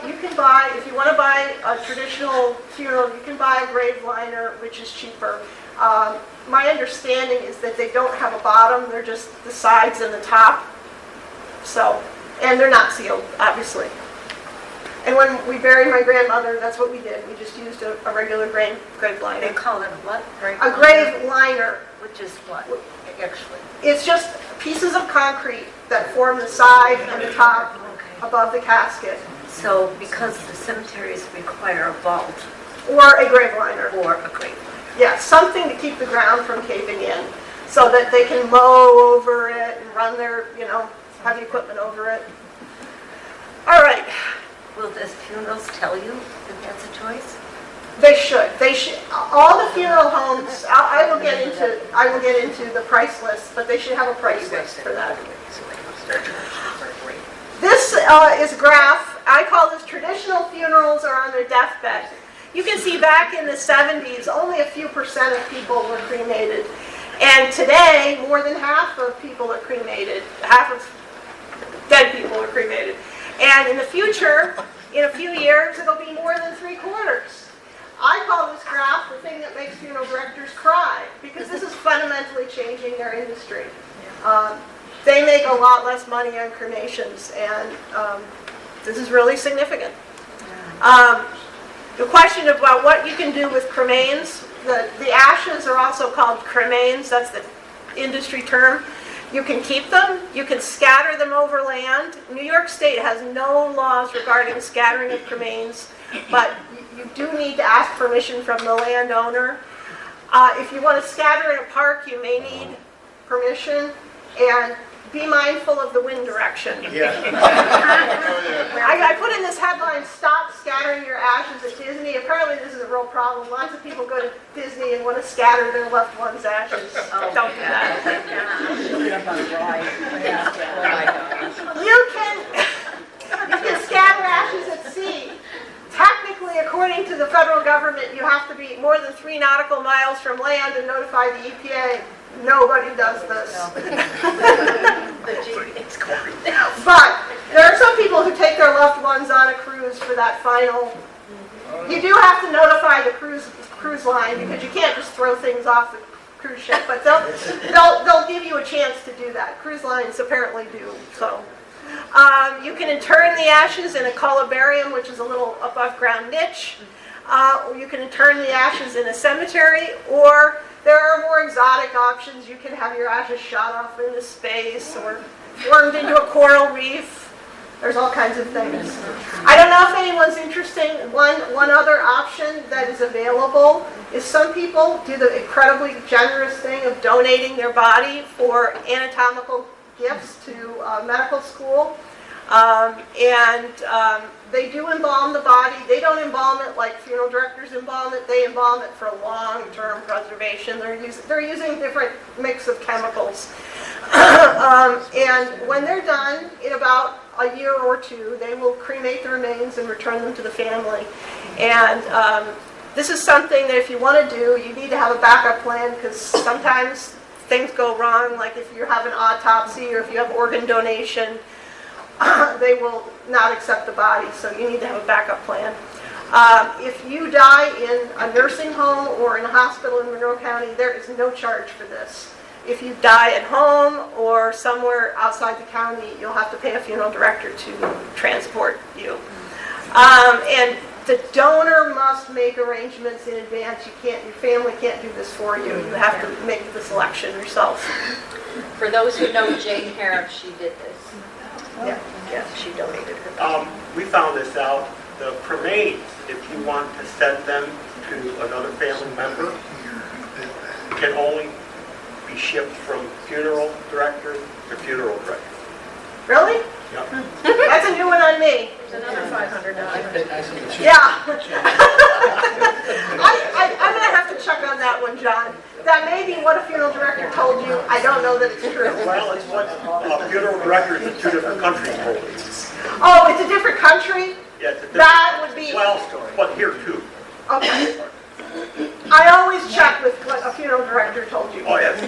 if you want to buy a traditional funeral, you can buy a grave liner, which is cheaper. My understanding is that they don't have a bottom, they're just the sides and the top. So, and they're not sealed, obviously. And when we buried my grandmother, that's what we did. We just used a regular grave They liner. call it what? A grave liner. Which is what, actually? It's just pieces of concrete that form the side and the top above the casket, So because the cemeteries require a vault or a grave liner. or a grave, Yeah, something to keep the ground from caving in, so that they can mow over it and run their, heavy equipment over it. All right, will the funerals tell you that that's a choice? they should. All the funeral homes. I will get into the price list, but they should have a price list for that. This is a graph. I call this traditional funerals are on their deathbed. You can see back in the 70s, only a few % of people were cremated. And today, more than half of people are cremated. Half of dead people are cremated. And in the future, in a few years, it'll be more than 3/4. I call this graph the thing that makes funeral directors cry, because this is fundamentally changing their industry. They make a lot less money on cremations, and this is really significant. The question about what you can do with cremains, the ashes are also called cremains, that's the industry term. You can keep them, you can scatter them over land. New York State has no laws regarding scattering of cremains, but you do need to ask permission from the landowner. If you want to scatter in a park, you may need permission, and be mindful of the wind direction. Yeah. I put in this headline, "Stop scattering your ashes at Disney." Apparently this is a real problem. Lots of people go to Disney and want to scatter their loved ones' ashes. Don't do that. You can scatter ashes at sea. Technically, according to the federal government, you have to be more than 3 nautical miles from land and notify the EPA. Nobody does this. But there are some people who take their loved ones ones on a cruise for that final. You do have to notify the cruise line because you can't just throw things off the cruise ship, but they'll give you a chance to do that. Cruise lines apparently do, so. You can intern the ashes in a columbarium, which is a little above ground niche. Or you can intern the ashes in a cemetery, or there are more exotic options. You can have your ashes shot off into space or formed into a coral reef. There's all kinds of things. I don't know if anyone's interested. One other option that is available is some people do the incredibly generous thing of donating their body for anatomical gifts to medical school. They do embalm the body. They don't embalm it like funeral directors embalm it. They embalm it for long-term preservation. They're using different mix of chemicals. And when they're done, in about a year or two, they will cremate the remains and return them to the family. And this is something that if you want to do, you need to have a backup plan because sometimes things go wrong, like if you have an autopsy or if you have organ donation, they will not accept the body, so you need to have a backup plan. If you die in a nursing home or in a hospital in Monroe County, there is no charge for this. If you die at home or somewhere outside the county, you'll have to pay a funeral director to transport you. And the donor must make arrangements in advance. Your family can't do this for you. You have to make the selection yourself. For those who know Jane Harris, she did this. Yeah, yes, she donated her. We found this out. The cremains, if you want to send them to another family member, can only be shipped from funeral director to funeral director. Really? Yep. That's a new one on me. It's another $500. Yeah. I'm going to have to check on that one, John. That may be what a funeral director told you. I don't know that it's true. Well, it's what funeral directors in 2 different countries told me. Oh, it's a different country? Yeah, it's a different, That would be... well, but here too. Okay. I always check with what a funeral director told you. Oh, yes.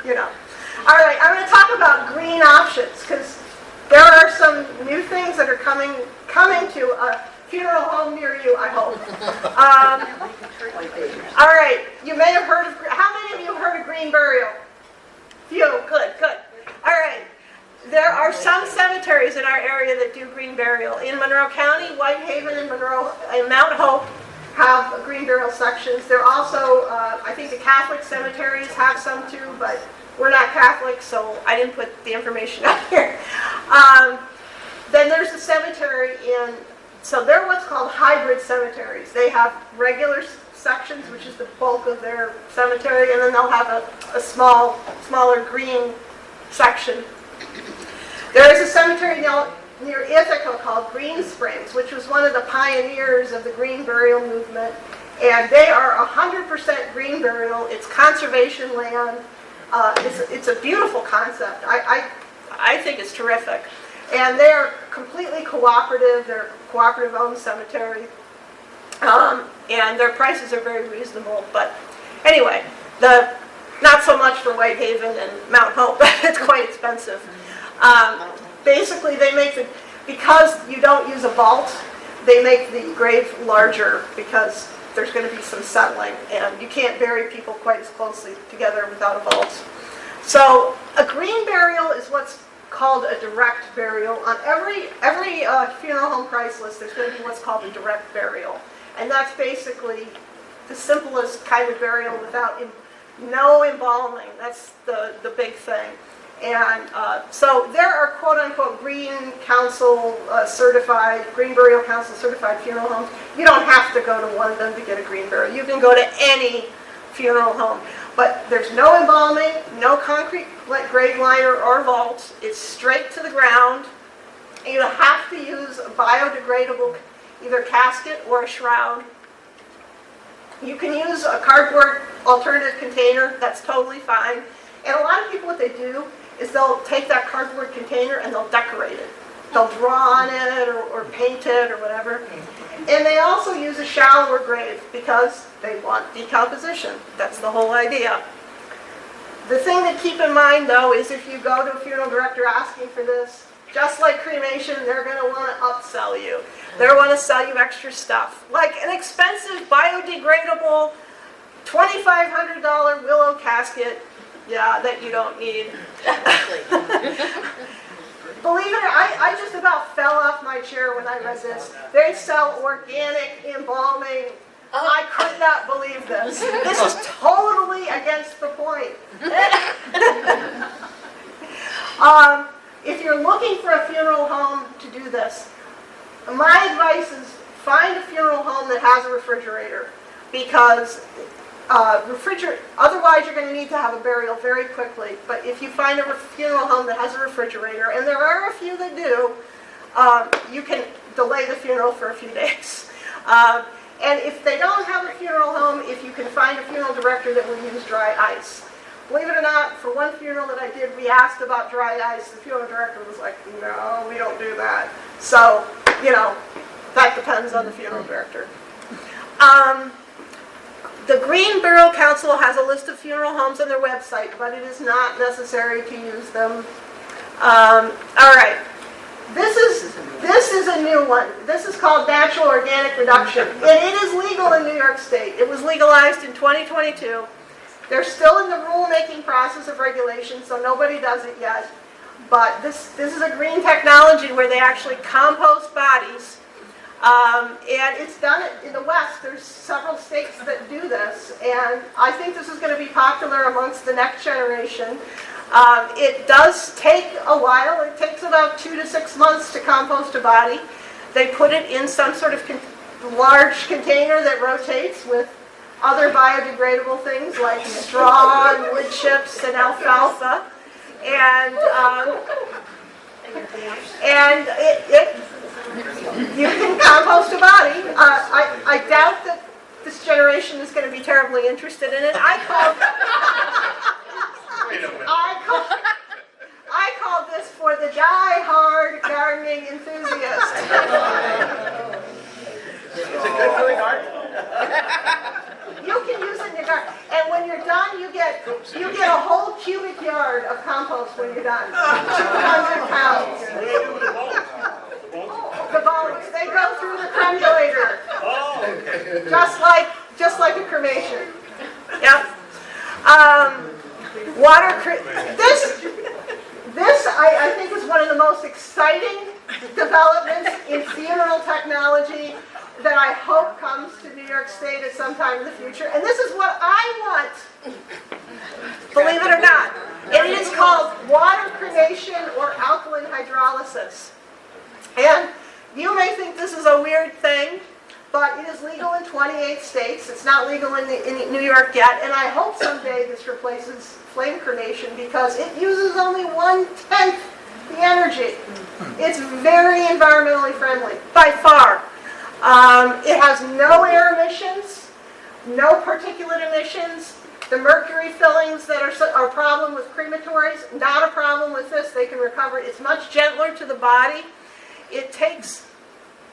You know. All right, I'm going to talk about green options because there are some new things that are coming to a funeral home near you, I hope. All right, you may have heard of, how many of you have heard of green burial? Few, good. All right, there are some cemeteries in our area that do green burial. In Monroe County, Whitehaven and Monroe and Mount Hope have green burial sections. There are also, I think the Catholic cemeteries have some too, but we're not Catholic, so I didn't put the information out here. Then there's a cemetery so they're what's called hybrid cemeteries. They have regular sections, which is the bulk of their cemetery, and then they'll have a smaller green section. There is a cemetery near Ithaca called Green Springs, which was one of the pioneers of the green burial movement. And they are 100% green burial. It's conservation land. It's a beautiful concept. I think it's terrific. And they are completely cooperative. They're a cooperative-owned cemetery. And their prices are very reasonable. But anyway, not so much for Whitehaven and Mount Hope. It's quite expensive. Basically, because you don't use a vault, they make the grave larger because there's going to be some settling, and you can't bury people quite as closely together without a vault. So a green burial is what's called a direct burial. On every funeral home price list, there's going to be what's called a direct burial, and that's basically the simplest kind of burial without no embalming. That's the big thing. And so there are quote-unquote Green Council certified, Green Burial Council certified funeral homes. You don't have to go to one of them to get a green burial. You can go to any funeral home. But there's no embalming, no concrete grave liner or vault. It's straight to the ground. You have to use a biodegradable either casket or a shroud. You can use a cardboard alternative container. That's totally fine. And a lot of people, what they do is they'll take that cardboard container and they'll decorate it. They'll draw on it or paint it or whatever. And they also use a shallower grave because they want decomposition. That's the whole idea. The thing to keep in mind, though, is if you go to a funeral director asking for this, Just like cremation, they're going to want to upsell you. They want to sell you extra stuff, like an expensive biodegradable $2,500 willow casket, yeah, that you don't need. Believe it or not, I just about fell off my chair when I read this. They sell organic embalming. I could not believe this. This is totally against the point. If you're looking for a funeral home to do this, my advice is find a funeral home that has a refrigerator, because otherwise you're going to need to have a burial very quickly. But if you find a funeral home that has a refrigerator, and there are a few that do, you can delay the funeral for a few days. And if they don't have a funeral home, if you can find a funeral director that will use dry ice. Believe it or not, for one funeral that I did, we asked about dry ice. The funeral director was like, no, we don't do that. So, that depends on the funeral director. The Green Burial Council has a list of funeral homes on their website, but it is not necessary to use them. All right. This is a new one. This is called natural organic reduction. And it is legal in New York State. It was legalized in 2022. They're still in the rule-making process of regulation, so nobody does it yet. But this is a green technology where they actually compost bodies. And it's done in the West. There's several states that do this. And I think this is going to be popular amongst the next generation. It does take a while. It takes about 2 to 6 months to compost a body. They put it in some sort of large container that rotates with other biodegradable things like straw and wood chips and alfalfa. And you can compost a body. I doubt that this generation is going to be terribly interested in it. I called this for the die-hard gardening enthusiast. Is it good for the garden? You can use it in your garden, and when you're done, you get a whole cubic yard of compost when you're done. 200 pounds. What do they do with the bones? The bones, they go through the cremulator, Oh, okay. just like a cremation. Yep. This I think is one of the most exciting developments in funeral technology that I hope comes to New York State at some time in the future. And this is what I want, believe it or not. And it is called water cremation or alkaline hydrolysis. And you may think this is a weird thing, but it is legal in 28 states. It's not legal in New York yet. And I hope someday this replaces flame cremation because it uses only 1/10 the energy. It's very environmentally friendly, by far. It has no air emissions, no particulate emissions. The mercury fillings that are a problem with crematories, not a problem with this. They can recover. It's much gentler to the body. It takes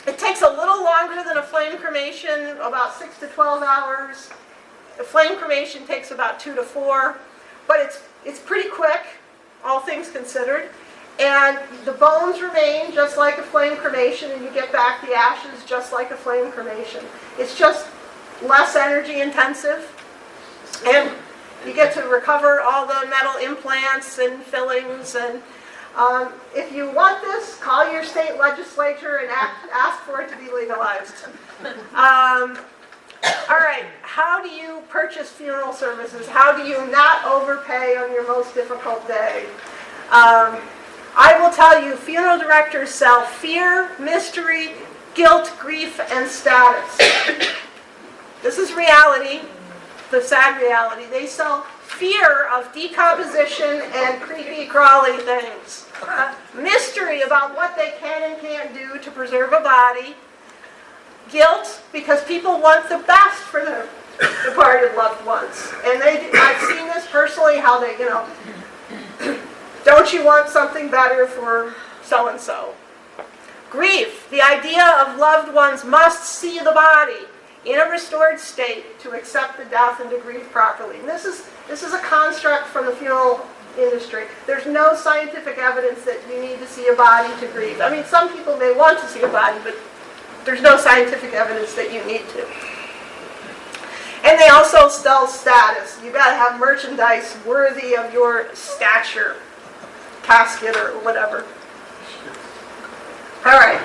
a little longer than a flame cremation, about 6 to 12 hours. A flame cremation takes about 2 to 4, but it's pretty quick, all things considered. And the bones remain just like a flame cremation, and you get back the ashes just like a flame cremation. It's just less energy intensive, and you get to recover all the metal implants and fillings. And if you want this, call your state legislature and ask for it to be legalized. All right, how do you purchase funeral services? How do you not overpay on your most difficult day? I will tell you, funeral directors sell fear, mystery, guilt, grief, and status. This is reality, the sad reality. They sell fear of decomposition and creepy, crawly things. Mystery about what they can and can't do to preserve a body. Guilt, because people want the best for their departed loved ones. And I've seen this personally, how they, don't you want something better for so-and-so? Grief, the idea of loved ones must see the body in a restored state to accept the death and to grieve properly. And this is a construct from the funeral industry. There's no scientific evidence that you need to see a body to grieve. I mean, some people may want to see a body, but there's no scientific evidence that you need to. And they also sell status. You gotta have merchandise worthy of your stature, casket or whatever. All right.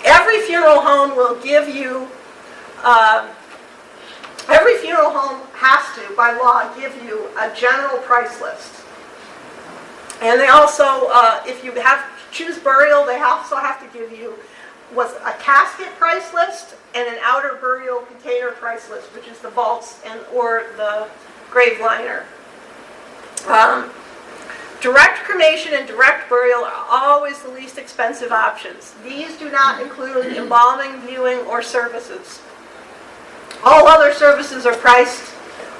Every funeral home will give you, every funeral home has to, by law, give you a general price list. And they also, if you choose burial, they also have to give you a casket price list and an outer burial container price list, which is the vaults or the grave liner. Direct cremation and direct burial are always the least expensive options. These do not include embalming, viewing, or services. All other services are priced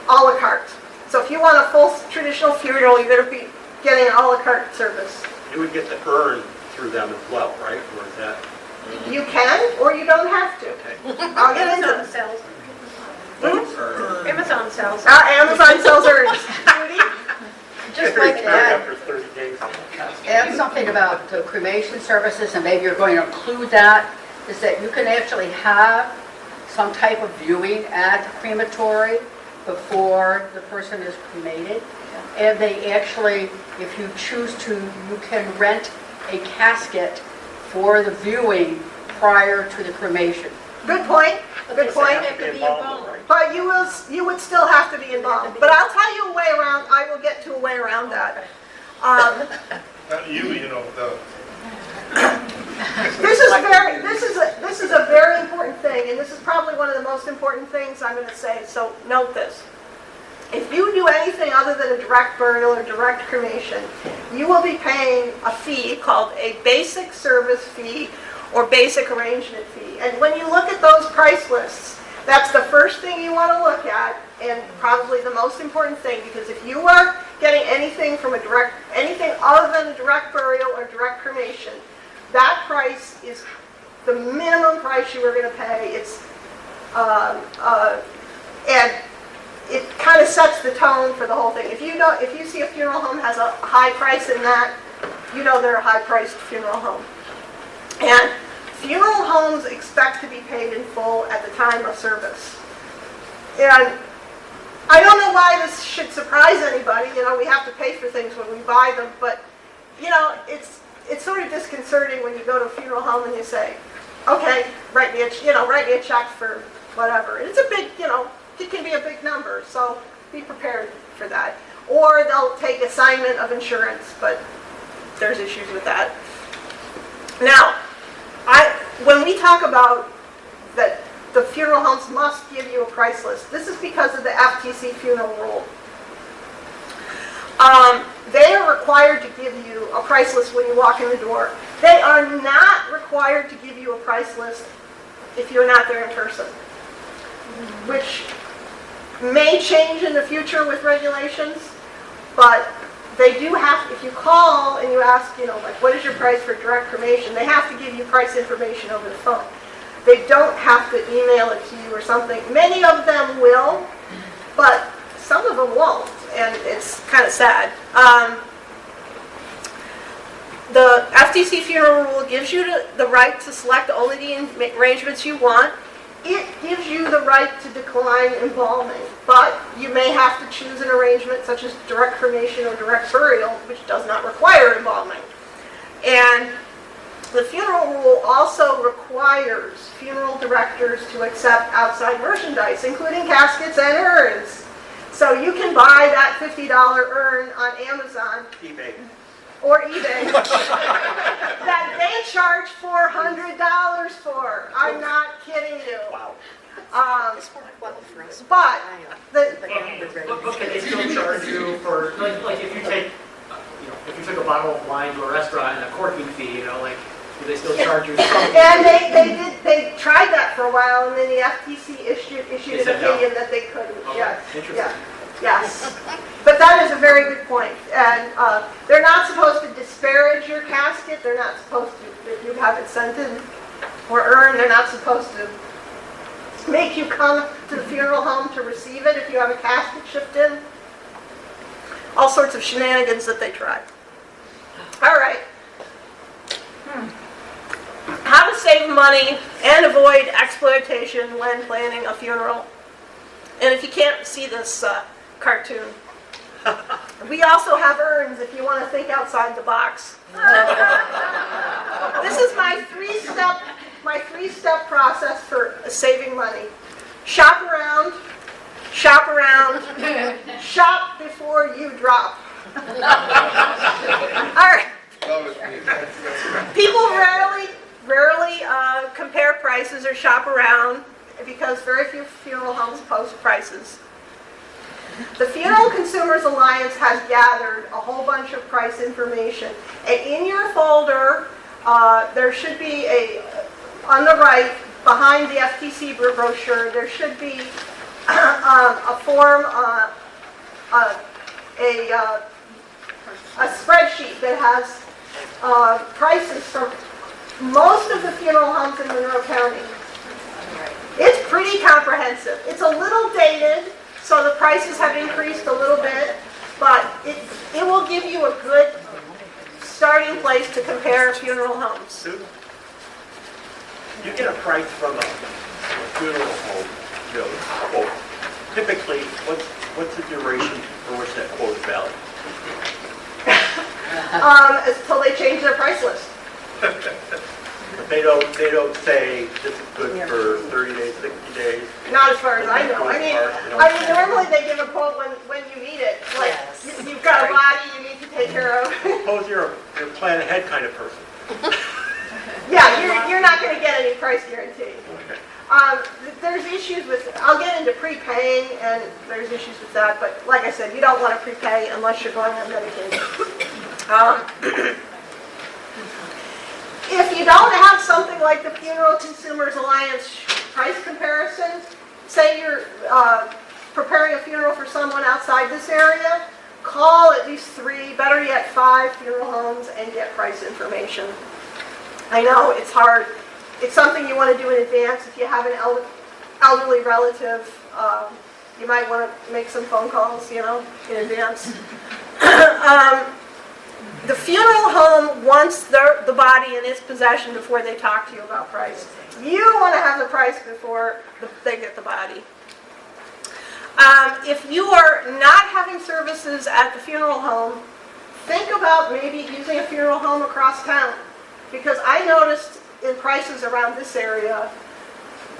a la carte. So if you want a full traditional funeral, you're going to be getting an a la carte service. You would get the urn through them as well, right? Or is that? You can, or you don't have to. I'll get into Amazon it. sells. Hmm? Amazon sells. Amazon sells urns. Judy? Just like Urn that, after 30 days. Add something about the cremation services, and maybe you're going to include that, is that you can actually have some type of viewing at the crematory before the person is cremated. And they actually, if you choose to, you can rent a casket for the viewing prior to the cremation. Good point. Good point. Have to be embalmed. Right? But you would still have to be involved. But I'll tell you a way around. I will get to a way around that. You know, This is a very important thing, and this is probably one of the most important things I'm going to say. So note this: if you do anything other than a direct burial or direct cremation, you will be paying a fee called a basic service fee or basic arrangement fee. And when you look at those price lists, that's the first thing you want to look at, and probably the most important thing, because if you are getting anything from anything other than a direct burial or direct cremation, that price is the minimum price you are going to pay. And it kind of sets the tone for the whole thing. If you see a funeral home has a high price in that, you know they're a high-priced funeral home. And funeral homes expect to be paid in full at the time of service. And I don't know why this should surprise anybody. We have to pay for things when we buy them, but it's sort of disconcerting when you go to a funeral home and you say, okay, write me a check for whatever. It's a big, it can be a big number, so be prepared for that. Or they'll take assignment of insurance, but there's issues with that. Now, when we talk about that the funeral homes must give you a price list, this is because of the FTC funeral rule. They are required to give you a price list when you walk in the door. They are not required to give you a price list if you're not there in person, which may change in the future with regulations, but they do have, if you call and you ask, what is your price for direct cremation, they have to give you price information over the phone. They don't have to email it to you or something. Many of them will, but some of them won't, and it's kind of sad. The FTC funeral rule gives you the right to select only the arrangements you want. It gives you the right to decline embalming, but you may have to choose an arrangement such as direct cremation or direct burial, which does not require embalming. And the funeral rule also requires funeral directors to accept outside merchandise, including caskets and urns. So you can buy that $50 urn on Amazon eBay. or eBay that they charge $400 for. I'm not kidding you. Wow. But But can they still charge you for, like if you take, if you took a bottle of wine to a restaurant and a corking fee, do they still charge you something? and they tried that for a while, and then the FTC issued They an said no. opinion that they couldn't. Okay, Yes. interesting. Yeah. Yes. But that is a very good point. And they're not supposed to disparage your casket. They're not supposed to, if you have it sent in or urn, they're not supposed to make you come to the funeral home to receive it if you have a casket shipped in. all sorts of shenanigans that they try. All right. How to save money and avoid exploitation when planning a funeral. And if you can't see this cartoon, we also have urns if you want to think outside the box. This is my three-step process for saving money. Shop around, shop before you drop. All right. People rarely compare prices or shop around because very few funeral homes post prices. The Funeral Consumers Alliance has gathered a whole bunch of price information. And in your folder, there should be on the right, behind the FTC brochure, there should be a form, a spreadsheet that has prices from most of the funeral homes in Monroe County. It's pretty comprehensive. It's a little dated, so the prices have increased a little bit, but it will give you a good starting place to compare funeral homes. Sue, you get a price from a funeral home, quote. Typically, what's the duration for which that quote is valid? Until they change their price list. But they don't say this is good for 30 days, 60 days. Not as far as I know. I mean, normally they give a quote when you need it. Like, you've got a body you need to take care of. Suppose you're a plan ahead kind of person. Yeah, you're not going to get any price guarantee. Okay. There's issues with, I'll get into prepaying, and there's issues with that, but like I said, you don't want to prepay unless you're going on medication. If you don't have something like the Funeral Consumers Alliance price comparison, say you're preparing a funeral for someone outside this area, call at least 3, better yet 5 funeral homes and get price information. I know it's hard. It's something you want to do in advance. If you have an elderly relative, you might want to make some phone calls, in advance. The funeral home wants the body in its possession before they talk to you about price. You want to have the price before they get the body. If you are not having services at the funeral home, think about maybe using a funeral home across town. Because I noticed in prices around this area,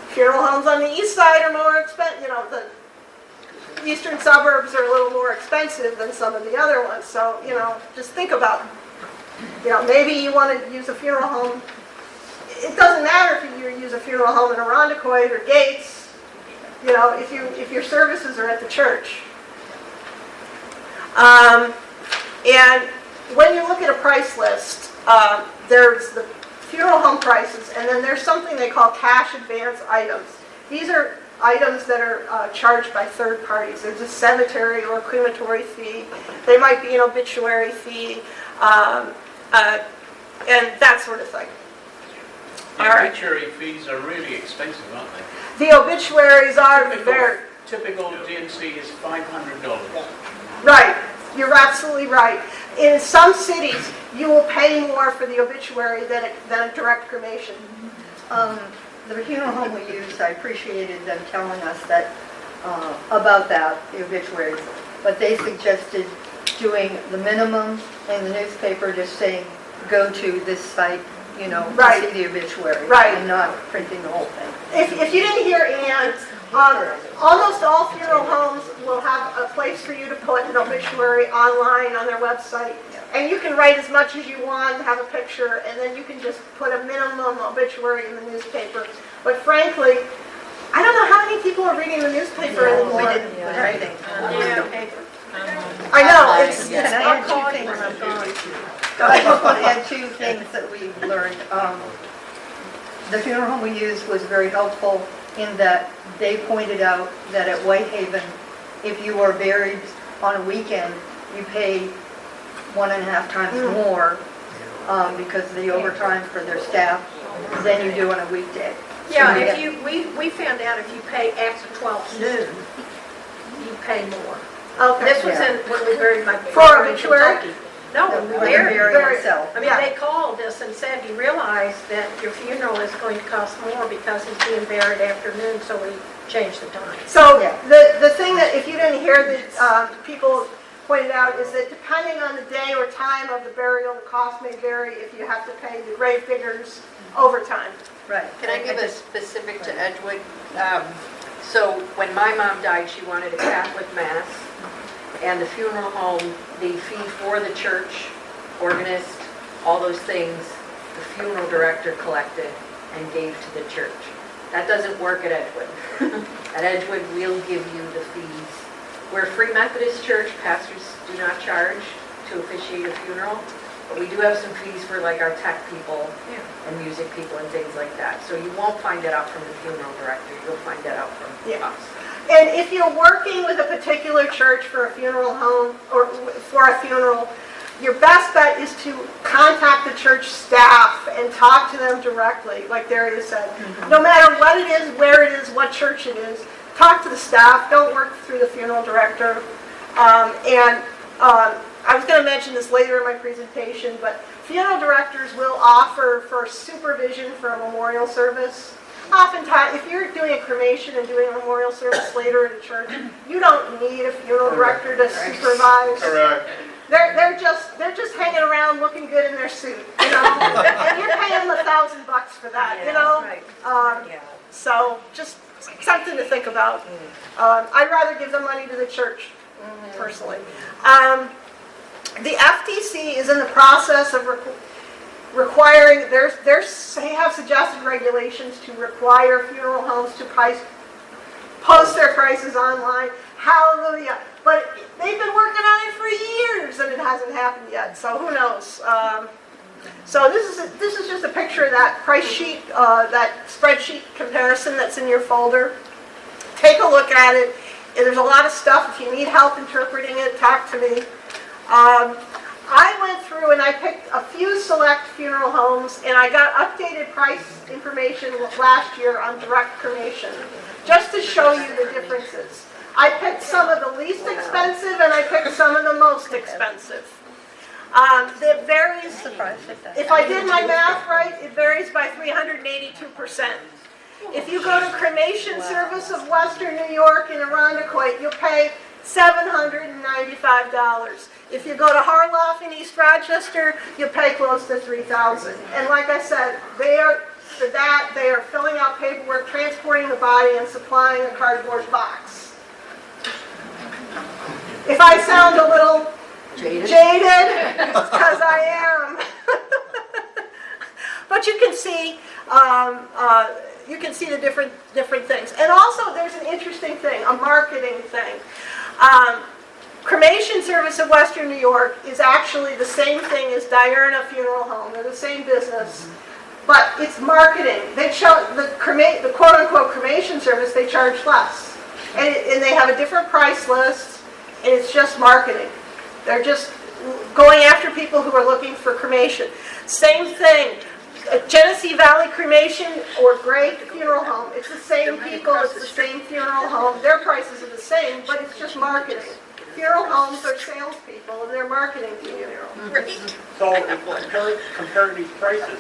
funeral homes on the east side are more expensive, the eastern suburbs are a little more expensive than some of the other ones. So, just think about, maybe you want to use a funeral home. It doesn't matter if you use a funeral home in Irondequoit or Gates, if your services are at the church. And when you look at a price list, there's the funeral home prices, and then there's something they call cash advance items. These are items that are charged by third parties. There's a cemetery or a crematory fee. There might be an obituary fee, and that sort of thing. The obituary fees are really expensive, aren't they? The obituaries are very... Typical DNC is $500. Right. You're absolutely right. In some cities, you will pay more for the obituary than a direct cremation. The funeral home we used, I appreciated them telling us that about that, the obituaries, but they suggested doing the minimum in the newspaper, just saying, go to this site, Right. to see the obituary, Right. and not printing the whole thing. If you didn't hear Ann, almost all funeral homes will have a place for you to put an obituary online on their website. And you can write as much as you want, have a picture, and then you can just put a minimum obituary in the newspaper. But frankly, I don't know how many people are reading the newspaper anymore. We didn't put anything on the paper. I know, it's Can I add two things? I just want to add 2 things that we've learned. The funeral home we used was very helpful in that they pointed out that at Whitehaven, if you are buried on a weekend, you pay 1.5 times more because of the overtime for their staff than you do on a weekday. Yeah, So we found out if you pay after 12 noon, you pay more. Okay. This was in, when we buried my For brother in obituary? Kentucky. No, The buried. burial itself. I mean, they called us and said, you realize that your funeral is going to cost more because he's being buried after noon, so we changed the time. So Yeah. the thing that, if you didn't hear that people pointed out, is that depending on the day or time of the burial, the cost may vary if you have to pay the grave diggers overtime. Right. Can I give a specific to Edgewood? So when my mom died, she wanted a Catholic mass, and the funeral home, the fee for the church, organist, all those things, the funeral director collected and gave to the church. That doesn't work at Edgewood. At Edgewood, we'll give you the fees. We're a Free Methodist church, pastors do not charge to officiate a funeral, but we do have some fees for like our tech people and music people and things like that. So you won't find that out from the funeral director, you'll find that out from Yeah. us. And if you're working with a particular church for a funeral home or for a funeral, your best bet is to contact the church staff and talk to them directly, like Darius said. No matter what it is, where it is, what church it is, talk to the staff. Don't work through the funeral director. I was going to mention this later in my presentation, but funeral directors will offer for supervision for a memorial service. Oftentimes, if you're doing a cremation and doing a memorial service later in a church, you don't need a funeral director to supervise. Correct. They're just hanging around looking good in their suit, you know. And you're paying them $1,000 for that, you know. So just something to think about. I'd rather give the money to the church, personally. The FTC is in the process of requiring, they have suggested regulations to require funeral homes to post their prices online. Hallelujah. But they've been working on it for years and it hasn't happened yet, so who knows? So this is just a picture of that price sheet, that spreadsheet comparison that's in your folder. Take a look at it. There's a lot of stuff. If you need help interpreting it, talk to me. I went through and I picked a few select funeral homes and I got updated price information last year on direct cremation, just to show you the differences. I picked some of the least expensive and I picked some of the most expensive. It varies, if I did my math right, it varies by 382%. If you go to Cremation Service of Western New York in Irondequoit, you'll pay $795. If you go to Harloff in East Rochester, you'll pay close to $3,000. And like I said, they are filling out paperwork, transporting the body, and supplying a cardboard box. If I sound a little jaded, it's because I am. But you can see the different things. And also, there's an interesting thing, a marketing thing. Cremation Service of Western New York is actually the same thing as Diurna Funeral Home. They're the same business, but it's marketing. They the quote-unquote cremation service, they charge less, and they have a different price list, and it's just marketing. They're just going after people who are looking for cremation. Same thing. Genesee Valley Cremation or Gray Funeral Home, it's the same people, it's the same funeral home. Their prices are the same, but it's just marketing. Funeral homes are salespeople, and they're marketing to you. So comparing these prices,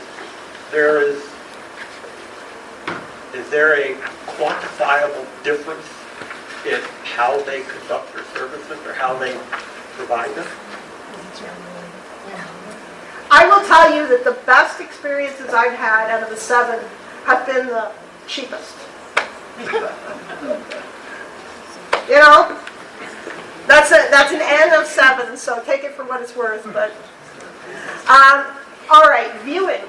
is there a quantifiable difference in how they conduct their services or how they provide them? I will tell you that the best experiences I've had out of the 7 have been the cheapest. You know, that's an N of 7, so take it for what it's worth. But all right, viewing.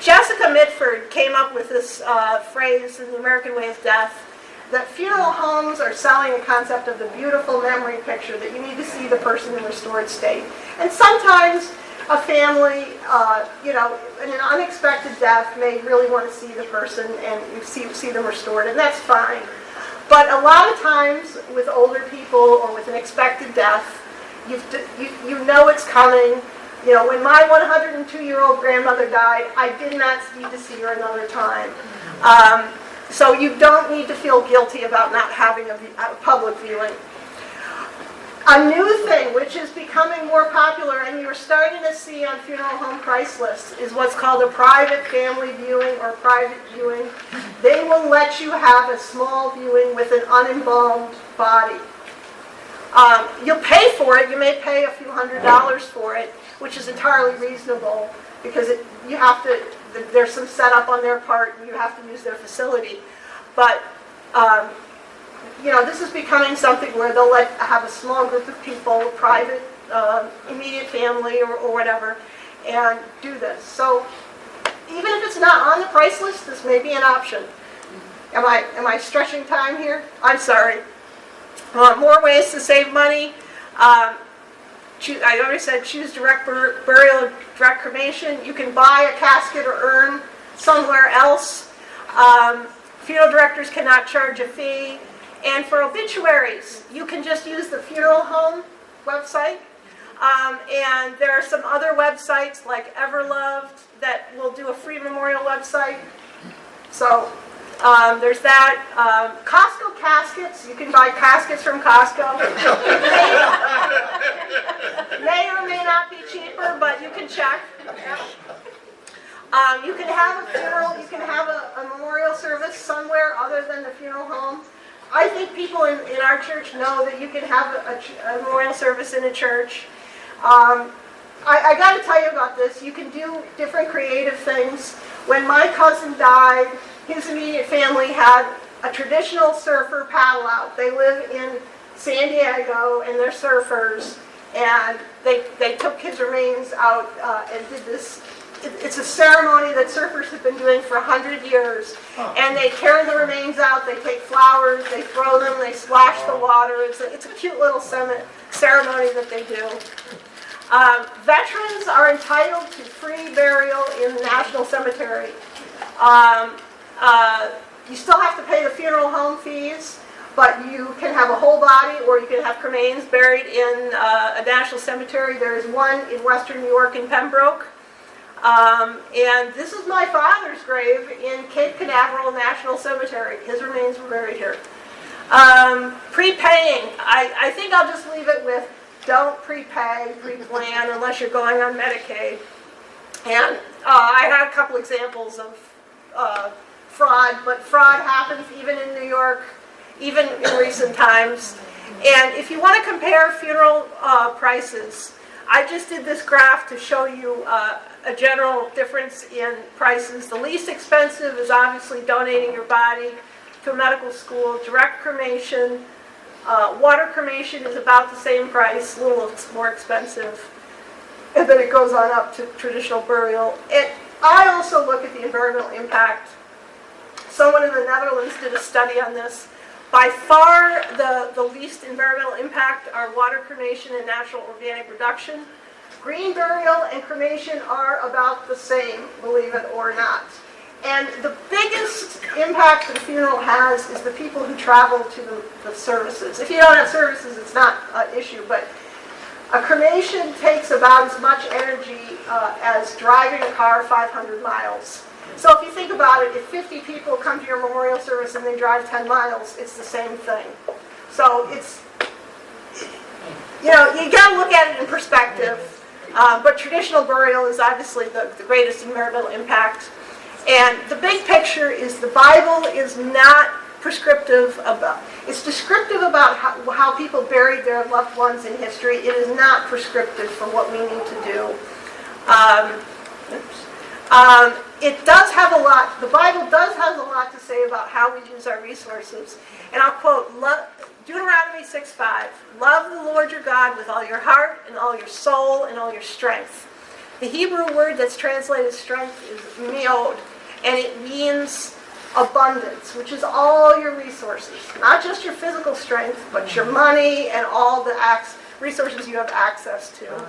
Jessica Mitford came up with this phrase in The American Way of Death, that funeral homes are selling a concept of the beautiful memory picture, that you need to see the person in restored state. And sometimes a family, in an unexpected death may really want to see the person and you see them restored, and that's fine. But a lot of times with older people or with an expected death, you know it's coming. You know, when my 102-year-old grandmother died, I did not need to see her another time. So you don't need to feel guilty about not having a public viewing. A new thing, which is becoming more popular, and you're starting to see on funeral home price lists, is what's called a private family viewing or private viewing. They will let you have a small viewing with an unembalmed body. You'll pay for it. You may pay a few $100s for it, which is entirely reasonable because there's some setup on their part and you have to use their facility. But this is becoming something where they'll have a small group of people, a private, immediate family or whatever, and do this. So even if it's not on the price list, this may be an option. Am I stretching time here? I'm sorry. More ways to save money. I already said choose direct burial, direct cremation. You can buy a casket or urn somewhere else. Funeral directors cannot charge a fee. And for obituaries, you can just use the funeral home website. And there are some other websites like Everloved that will do a free memorial website. So there's that. Costco caskets, you can buy caskets from Costco. May or may not be cheaper, but you can check. You can have a funeral, you can have a memorial service somewhere other than the funeral home. I think people in our church know that you can have a memorial service in a church. I got to tell you about this. You can do different creative things. When my cousin died, his immediate family had a traditional surfer paddle out. They live in San Diego and they're surfers. And they took his remains out and did this. It's a ceremony that surfers have been doing for 100 years. And they carry the remains out, they take flowers, they throw them, they splash the water. It's a cute little ceremony that they do. Veterans are entitled to free burial in the National Cemetery. You still have to pay the funeral home fees, but you can have a whole body or you can have cremains buried in a national cemetery. There is one in western New York in Pembroke. And this is my father's grave in Cape Canaveral National Cemetery. His remains were buried here. Prepaying. I think I'll just leave it with don't prepay, pre-plan unless you're going on Medicaid. And I had a couple examples of fraud, but fraud happens even in New York, even in recent times. And if you want to compare funeral prices, I just did this graph to show you a general difference in prices. The least expensive is obviously donating your body to a medical school. Direct cremation, water cremation is about the same price, a little more expensive. And then it goes on up to traditional burial. I also look at the environmental impact. Someone in the Netherlands did a study on this. By far, the least environmental impact are water cremation and natural organic reduction. Green burial and cremation are about the same, believe it or not. And the biggest impact the funeral has is the people who travel to the services. If you don't have services, it's not an issue, but a cremation takes about as much energy as driving a car 500 miles. So if you think about it, if 50 people come to your memorial service and they drive 10 miles, it's the same thing. So it's, you got to look at it in perspective. But traditional burial is obviously the greatest environmental impact. And the big picture is the Bible is not prescriptive about, it's descriptive about how people buried their loved ones in history. It is not prescriptive for what we need to do. It does have a lot, the Bible does have a lot to say about how we use our resources. And I'll quote Deuteronomy 6:5, love the Lord your God with all your heart and all your soul and all your strength. The Hebrew word that's translated strength is meod, and it means abundance, which is all your resources. Not just your physical strength, but your money and all the resources you have access to.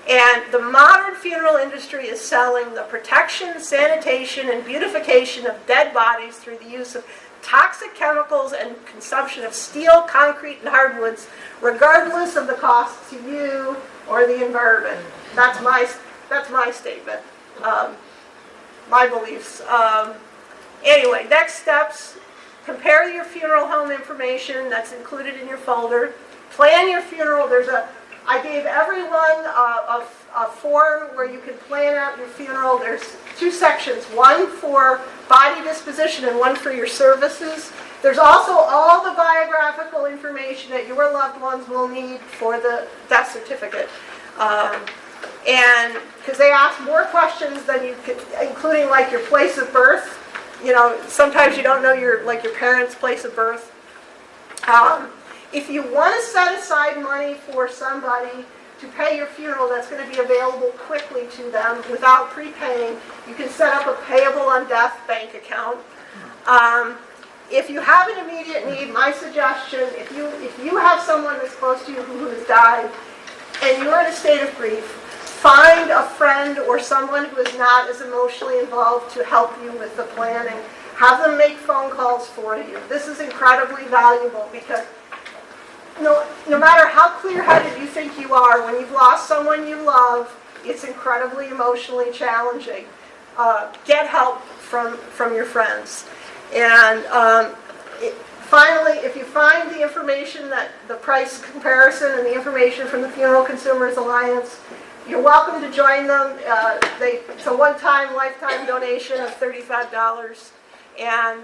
And the modern funeral industry is selling the protection, sanitation, and beautification of dead bodies through the use of toxic chemicals and consumption of steel, concrete, and hardwoods, regardless of the cost to you or the environment. That's my statement, my beliefs. Anyway, next steps, compare your funeral home information that's included in your folder. Plan your funeral. I gave everyone a form where you can plan out your funeral. There's 2 sections, one for body disposition and one for your services. There's also all the biographical information that your loved ones will need for the death certificate. And because they ask more questions than you could, including like your place of birth. You know, sometimes you don't know your parents' place of birth. If you want to set aside money for somebody to pay your funeral that's going to be available quickly to them without prepaying, you can set up a payable on death bank account. If you have an immediate need, my suggestion, if you have someone that's close to you who has died and you're in a state of grief, find a friend or someone who is not as emotionally involved to help you with the planning. Have them make phone calls for you. This is incredibly valuable because no matter how clear-headed you think you are, when you've lost someone you love, it's incredibly emotionally challenging. Get help from your friends. And finally, if you find the information, the price comparison and the information from the Funeral Consumers Alliance, you're welcome to join them. It's a one-time, lifetime donation of $35. And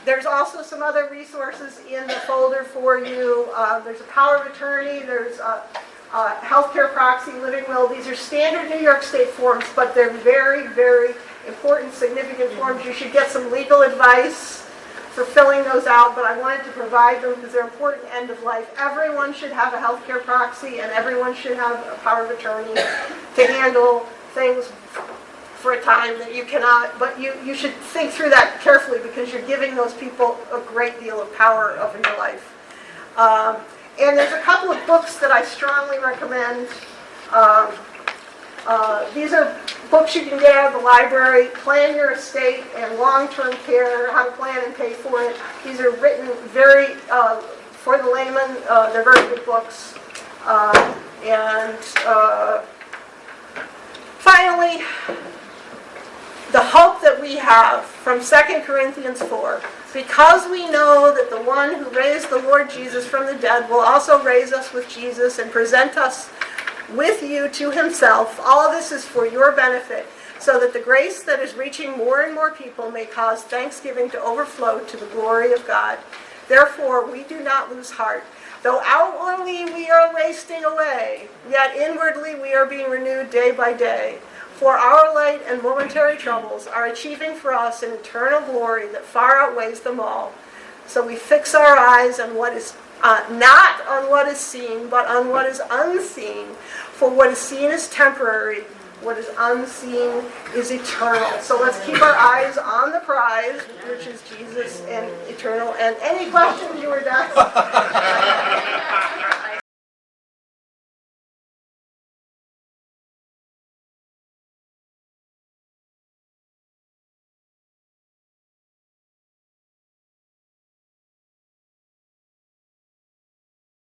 there's also some other resources in the folder for you. There's a power of attorney. There's a healthcare proxy, living will. These are standard New York State forms, but they're very, very important, significant forms. You should get some legal advice for filling those out, but I wanted to provide them because they're important end of life. Everyone should have a healthcare proxy, and everyone should have a power of attorney to handle things for a time that you cannot, but you should think through that carefully because you're giving those people a great deal of power over your life. And there's a couple of books that I strongly recommend. These are books you can get out of the library. Plan Your Estate and Long-Term Care, How to Plan and Pay for It. These are written very, for the layman, they're very good books. Finally, the hope that we have from 2 Corinthians 4, because we know that the one who raised the Lord Jesus from the dead will also raise us with Jesus and present us with you to himself. All of this is for your benefit, so that the grace that is reaching more and more people may cause thanksgiving to overflow to the glory of God. Therefore, we do not lose heart. Though outwardly we are wasting away, yet inwardly we are being renewed day by day. For our light and momentary troubles are achieving for us an eternal glory that far outweighs them all. So we fix our eyes on what is not on what is seen, but on what is unseen. For what is seen is temporary, what is unseen is eternal. So let's keep our eyes on the prize, which is Jesus and eternal. And any questions, you were done?